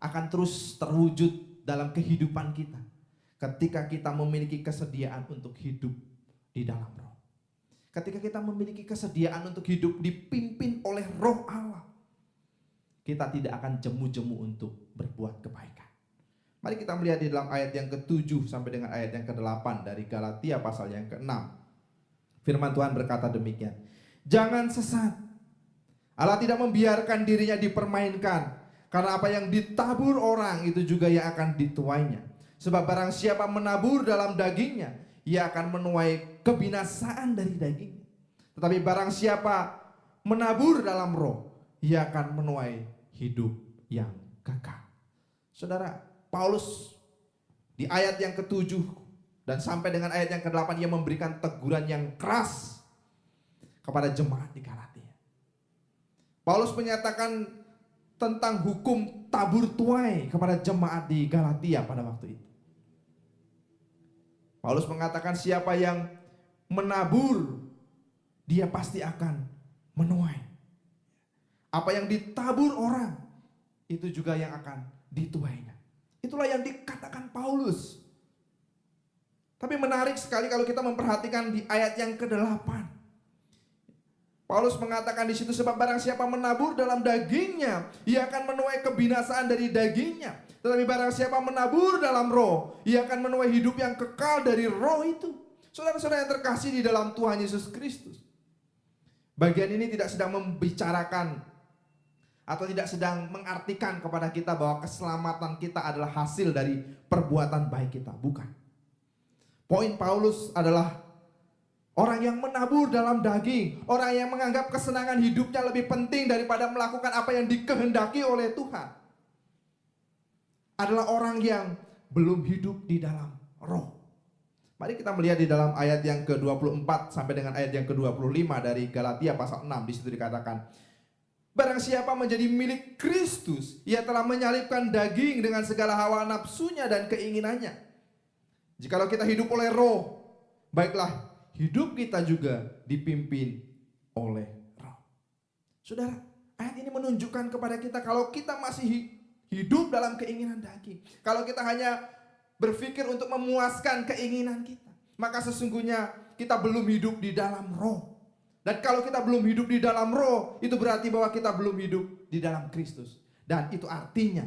akan terus terwujud dalam kehidupan kita ketika kita memiliki kesediaan untuk hidup di dalam roh. Ketika kita memiliki kesediaan untuk hidup dipimpin oleh Roh Allah, kita tidak akan jemu-jemu untuk berbuat kebaikan. Mari kita melihat di dalam ayat yang ke-7 sampai dengan ayat yang ke-8 dari Galatia pasal yang ke-6. Firman Tuhan berkata demikian. Jangan sesat. Allah tidak membiarkan dirinya dipermainkan. Karena apa yang ditabur orang itu juga yang akan dituainya. Sebab barang siapa menabur dalam dagingnya, ia akan menuai kebinasaan dari dagingnya. Tetapi barang siapa menabur dalam roh, ia akan menuai hidup yang kekal. Saudara, Paulus di ayat yang ke-7 dan sampai dengan ayat yang ke-8 ia memberikan teguran yang keras kepada jemaat di Galatia. Paulus menyatakan tentang hukum tabur tuai kepada jemaat di Galatia pada waktu itu. Paulus mengatakan siapa yang menabur, dia pasti akan menuai. Apa yang ditabur orang, itu juga yang akan dituainya. Itulah yang dikatakan Paulus. Tapi menarik sekali kalau kita memperhatikan di ayat yang ke-8. Paulus mengatakan di situ sebab barang siapa menabur dalam dagingnya, ia akan menuai kebinasaan dari dagingnya. Tetapi barang siapa menabur dalam roh, ia akan menuai hidup yang kekal dari roh itu. Saudara-saudara yang terkasih di dalam Tuhan Yesus Kristus, bagian ini tidak sedang membicarakan atau tidak sedang mengartikan kepada kita bahwa keselamatan kita adalah hasil dari perbuatan baik kita. Bukan. Poin Paulus adalah Orang yang menabur dalam daging, orang yang menganggap kesenangan hidupnya lebih penting daripada melakukan apa yang dikehendaki oleh Tuhan, adalah orang yang belum hidup di dalam roh. Mari kita melihat di dalam ayat yang ke-24 sampai dengan ayat yang ke-25 dari Galatia pasal 6. Di situ dikatakan, barang siapa menjadi milik Kristus, ia telah menyalibkan daging dengan segala hawa nafsunya dan keinginannya. Jikalau kita hidup oleh roh, baiklah hidup kita juga dipimpin oleh roh. Saudara, ayat ini menunjukkan kepada kita kalau kita masih hidup dalam keinginan daging, kalau kita hanya berpikir untuk memuaskan keinginan kita, maka sesungguhnya kita belum hidup di dalam roh. Dan kalau kita belum hidup di dalam roh, itu berarti bahwa kita belum hidup di dalam Kristus. Dan itu artinya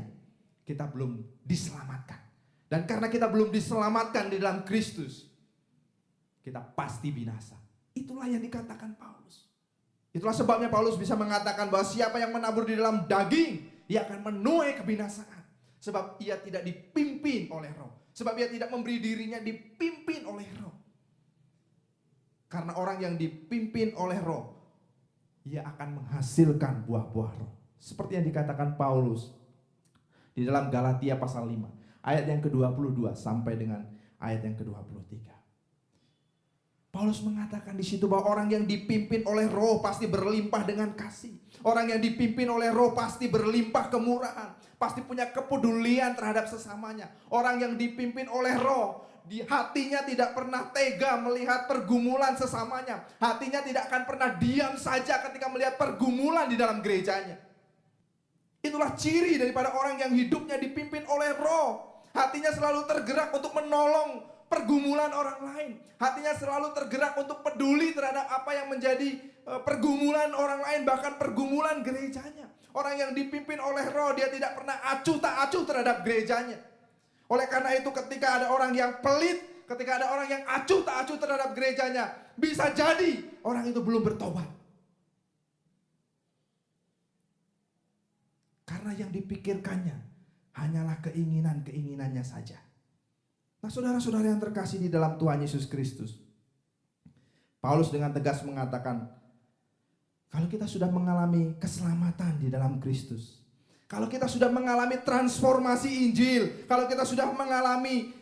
kita belum diselamatkan. Dan karena kita belum diselamatkan di dalam Kristus, kita pasti binasa. Itulah yang dikatakan Paulus. Itulah sebabnya Paulus bisa mengatakan bahwa siapa yang menabur di dalam daging, ia akan menuai kebinasaan. Sebab ia tidak dipimpin oleh roh. Sebab ia tidak memberi dirinya dipimpin oleh roh. Karena orang yang dipimpin oleh roh, ia akan menghasilkan buah-buah roh. Seperti yang dikatakan Paulus di dalam Galatia pasal 5. Ayat yang ke-22 sampai dengan ayat yang ke-23. Paulus mengatakan di situ bahwa orang yang dipimpin oleh roh pasti berlimpah dengan kasih. Orang yang dipimpin oleh roh pasti berlimpah kemurahan. Pasti punya kepedulian terhadap sesamanya. Orang yang dipimpin oleh roh, di hatinya tidak pernah tega melihat pergumulan sesamanya. Hatinya tidak akan pernah diam saja ketika melihat pergumulan di dalam gerejanya. Itulah ciri daripada orang yang hidupnya dipimpin oleh roh. Hatinya selalu tergerak untuk menolong pergumulan orang lain. Hatinya selalu tergerak untuk peduli terhadap apa yang menjadi pergumulan orang lain, bahkan pergumulan gerejanya. Orang yang dipimpin oleh roh, dia tidak pernah acuh tak acuh terhadap gerejanya. Oleh karena itu ketika ada orang yang pelit, ketika ada orang yang acuh tak acuh terhadap gerejanya, bisa jadi orang itu belum bertobat. Karena yang dipikirkannya hanyalah keinginan-keinginannya saja. Nah, saudara-saudara yang terkasih di dalam Tuhan Yesus Kristus, Paulus dengan tegas mengatakan, kalau kita sudah mengalami keselamatan di dalam Kristus, kalau kita sudah mengalami transformasi Injil, kalau kita sudah mengalami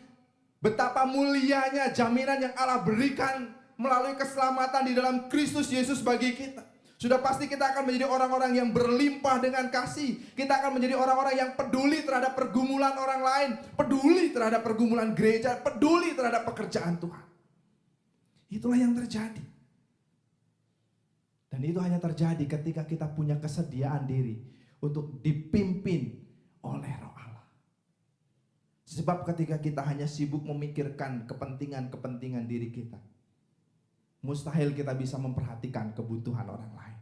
betapa mulianya jaminan yang Allah berikan melalui keselamatan di dalam Kristus Yesus bagi kita, sudah pasti kita akan menjadi orang-orang yang berlimpah dengan kasih. Kita akan menjadi orang-orang yang peduli terhadap pergumulan orang lain, peduli terhadap pergumulan gereja, peduli terhadap pekerjaan Tuhan. Itulah yang terjadi. Dan itu hanya terjadi ketika kita punya kesediaan diri untuk dipimpin oleh Roh Allah. Sebab ketika kita hanya sibuk memikirkan kepentingan-kepentingan diri kita, mustahil kita bisa memperhatikan kebutuhan orang lain.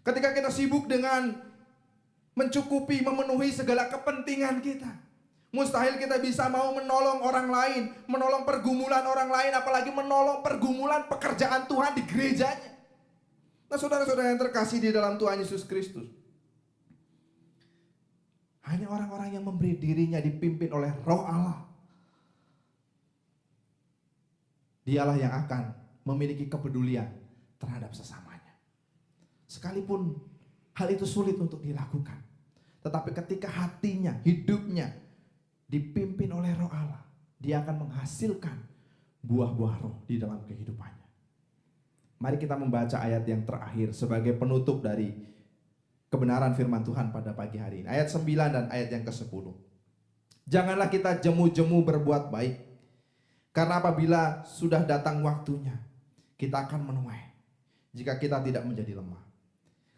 Ketika kita sibuk dengan mencukupi, memenuhi segala kepentingan kita, mustahil kita bisa mau menolong orang lain, menolong pergumulan orang lain, apalagi menolong pergumulan pekerjaan Tuhan di gerejanya. Nah, saudara-saudara yang terkasih di dalam Tuhan Yesus Kristus, hanya orang-orang yang memberi dirinya dipimpin oleh Roh Allah, dialah yang akan memiliki kepedulian terhadap sesamanya. Sekalipun hal itu sulit untuk dilakukan, tetapi ketika hatinya, hidupnya dipimpin oleh Roh Allah, dia akan menghasilkan buah-buah roh di dalam kehidupannya. Mari kita membaca ayat yang terakhir sebagai penutup dari kebenaran firman Tuhan pada pagi hari ini. Ayat 9 dan ayat yang ke-10. Janganlah kita jemu-jemu berbuat baik, karena apabila sudah datang waktunya, kita akan menuai jika kita tidak menjadi lemah.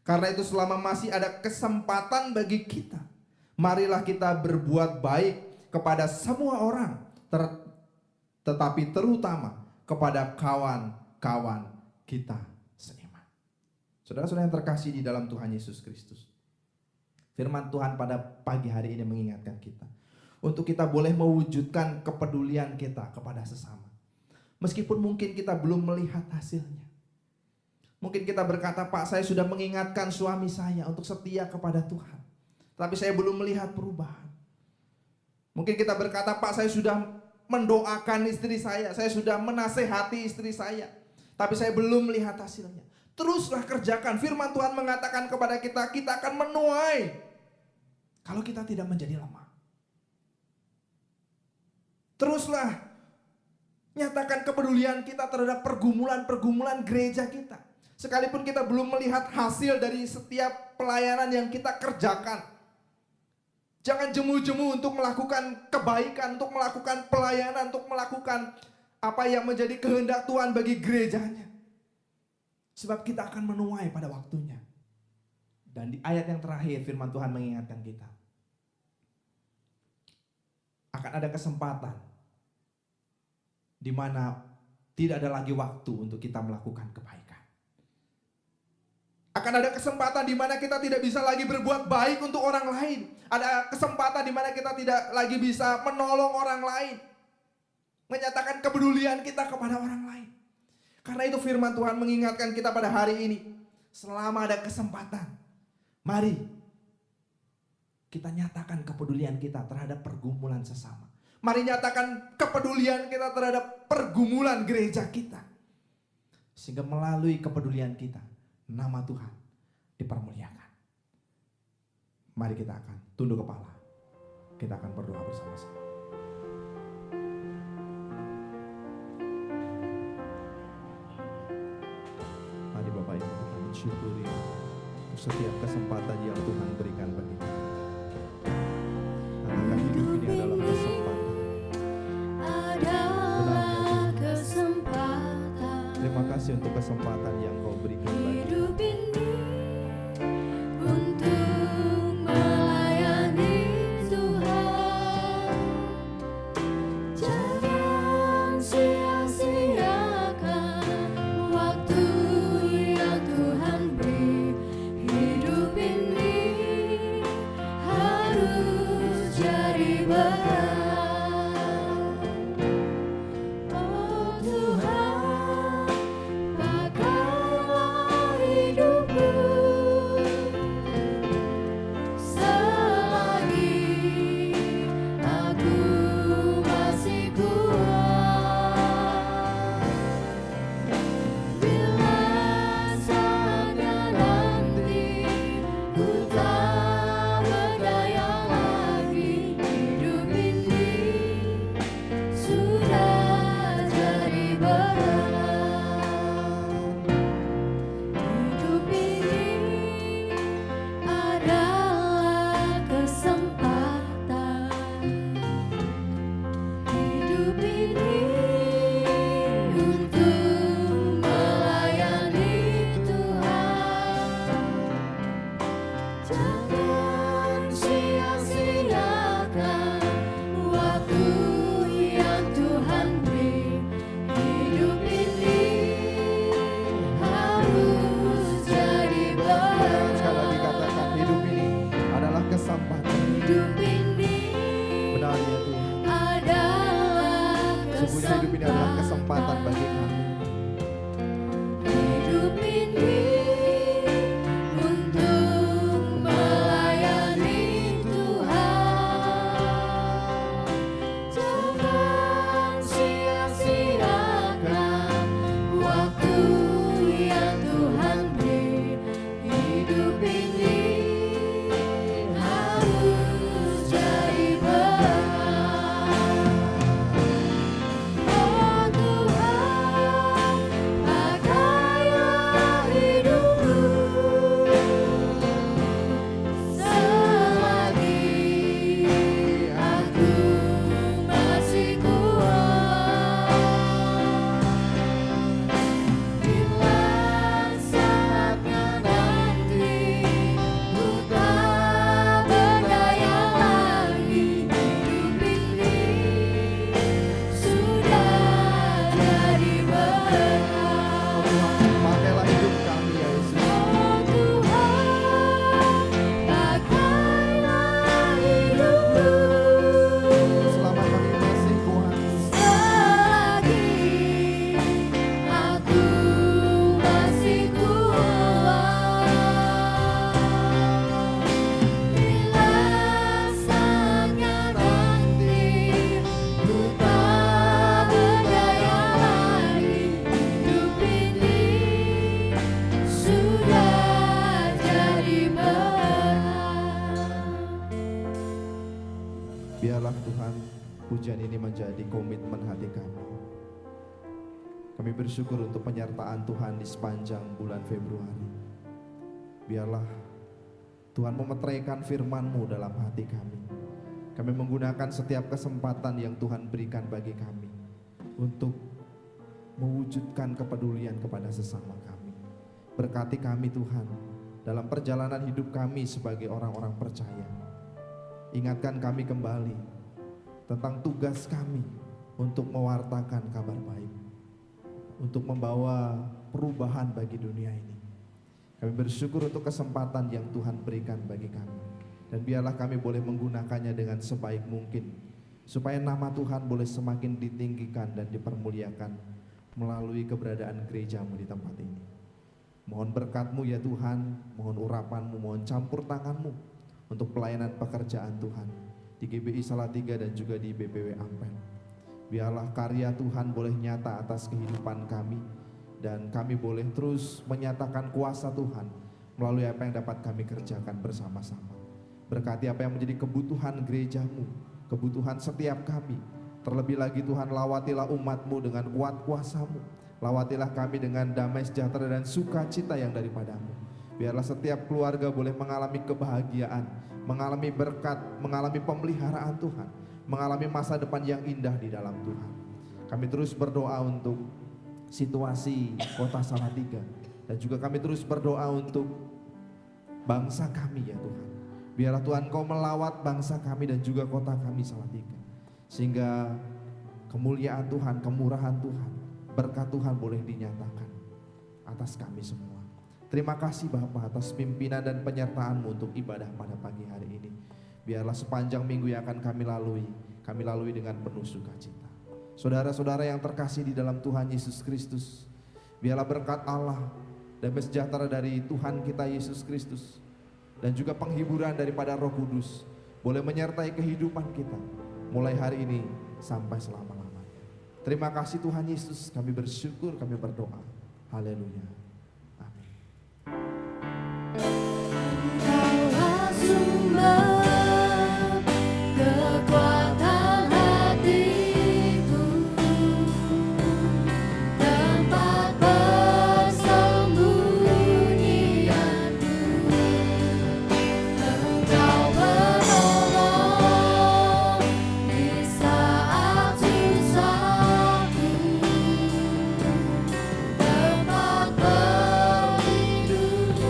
Karena itu selama masih ada kesempatan bagi kita, marilah kita berbuat baik kepada semua orang, tetapi terutama kepada kawan-kawan kita seiman. Saudara-saudara yang terkasih di dalam Tuhan Yesus Kristus, firman Tuhan pada pagi hari ini mengingatkan kita untuk kita boleh mewujudkan kepedulian kita kepada sesama. Meskipun mungkin kita belum melihat hasilnya. Mungkin kita berkata, Pak, saya sudah mengingatkan suami saya untuk setia kepada Tuhan, tapi saya belum melihat perubahan. Mungkin kita berkata, Pak, saya sudah mendoakan istri saya sudah menasehati istri saya, tapi saya belum melihat hasilnya. Teruslah kerjakan. Firman Tuhan mengatakan kepada kita, kita akan menuai kalau kita tidak menjadi lemah. Teruslah nyatakan kepedulian kita terhadap pergumulan-pergumulan gereja kita. Sekalipun kita belum melihat hasil dari setiap pelayanan yang kita kerjakan. Jangan jemu-jemu untuk melakukan kebaikan, untuk melakukan pelayanan, untuk melakukan apa yang menjadi kehendak Tuhan bagi gerejanya. Sebab kita akan menuai pada waktunya. Dan di ayat yang terakhir firman Tuhan mengingatkan kita. Akan ada kesempatan di mana tidak ada lagi waktu untuk kita melakukan kebaikan. Akan ada kesempatan di mana kita tidak bisa lagi berbuat baik untuk orang lain. Ada kesempatan di mana kita tidak lagi bisa menolong orang lain. Menyatakan kepedulian kita kepada orang lain. Karena itu firman Tuhan mengingatkan kita pada hari ini. Selama ada kesempatan, mari kita nyatakan kepedulian kita terhadap pergumulan sesama. Mari nyatakan kepedulian kita terhadap pergumulan gereja kita. Sehingga melalui kepedulian kita, nama Tuhan dipermuliakan. Mari kita akan tunduk kepala. Kita akan berdoa bersama-sama. Mari Bapak Ibu kita mensyukuri untuk setiap kesempatan yang Tuhan berikan bagi kita. Karena hidup ini adalah kesempatan. Terima kasih untuk kesempatan yang Kau berikan bagi Hidup ini untuk melayani Tuhan. Jangan sia-siakan waktu yang Tuhan beri. Hidup ini harus jadi berkat. Oh Tuhan, pakailah hidupku selagi aku masih kuat. Bila saatnya nanti ku tak berdaya lagi, hidup ini sudah jadi berat. Hidup ini adalah kesempatan. Hidup ini untuk melayani Tuhan. Jangan sia-siakan waktu yang Tuhan beri. Hidup ini harus jadi Sekali lagi berkat. katakan, hidup ini adalah kesempatan. Hidup ini Benar ya Tuhan. adalah Sesungguhnya hidup ini adalah kesempatan bagi kami. Hidup ini untuk melayani Tuhan. Jangan sia-siakan waktu yang Tuhan beri. Hidup ini harus jadi berkat. Oh Tuhan, Tuhan, pujian ini menjadi komitmen hati kami. Kami bersyukur untuk penyertaan Tuhan di sepanjang bulan Februari. Biarlah Tuhan memeteraikan firman-Mu dalam hati kami. Kami menggunakan setiap kesempatan yang Tuhan berikan bagi kami untuk mewujudkan kepedulian kepada sesama kami. Berkati kami Tuhan dalam perjalanan hidup kami sebagai orang-orang percaya. Ingatkan kami kembali tentang tugas kami untuk mewartakan kabar baik, untuk membawa perubahan bagi dunia ini. Kami bersyukur untuk kesempatan yang Tuhan berikan bagi kami. Dan biarlah kami boleh menggunakannya dengan sebaik mungkin, supaya nama Tuhan boleh semakin ditinggikan dan dipermuliakan melalui keberadaan gereja-Mu di tempat ini. Mohon berkat-Mu ya Tuhan, mohon urapan-Mu, mohon campur tangan-Mu untuk pelayanan pekerjaan Tuhan di GBI Salatiga dan juga di BPW Ampel. Biarlah karya Tuhan boleh nyata atas kehidupan kami, dan kami boleh terus menyatakan kuasa Tuhan melalui apa yang dapat kami kerjakan bersama-sama. Berkati apa yang menjadi kebutuhan gereja-Mu, kebutuhan setiap kami. Terlebih lagi Tuhan, lawatilah umat-Mu dengan kuat kuasa-Mu. Lawatilah kami dengan damai sejahtera dan sukacita yang daripada-Mu. Biarlah setiap keluarga boleh mengalami kebahagiaan, mengalami berkat, mengalami pemeliharaan Tuhan, mengalami masa depan yang indah di dalam Tuhan. Kami terus berdoa untuk situasi kota Salatiga, dan juga kami terus berdoa untuk bangsa kami ya Tuhan. Biarlah Tuhan Kau melawat bangsa kami dan juga kota kami Salatiga, sehingga kemuliaan Tuhan, kemurahan Tuhan, berkat Tuhan boleh dinyatakan atas kami semua. Terima kasih Bapa atas pimpinan dan penyertaan-Mu untuk ibadah pada pagi hari ini. Biarlah sepanjang minggu yang akan kami lalui dengan penuh sukacita. Saudara-saudara yang terkasih di dalam Tuhan Yesus Kristus, biarlah berkat Allah, damai sejahtera dari Tuhan kita Yesus Kristus, dan juga penghiburan daripada Roh Kudus boleh menyertai kehidupan kita mulai hari ini sampai selama-lamanya. Terima kasih Tuhan Yesus, kami bersyukur, kami berdoa. Haleluya. Amin. Engkaulah sumber kekuatan hatiku, tempat persembunyianku. Engkau menolong di saat susahku, tempat berlindung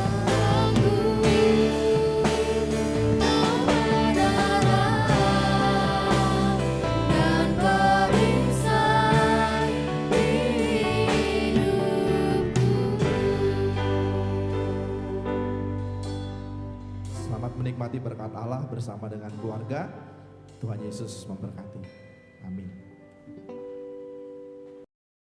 aku. Kau menerang dan perisai hidupku. Selamat menikmati berkat Allah bersama dengan keluarga. Tuhan Yesus memberkati. Amin.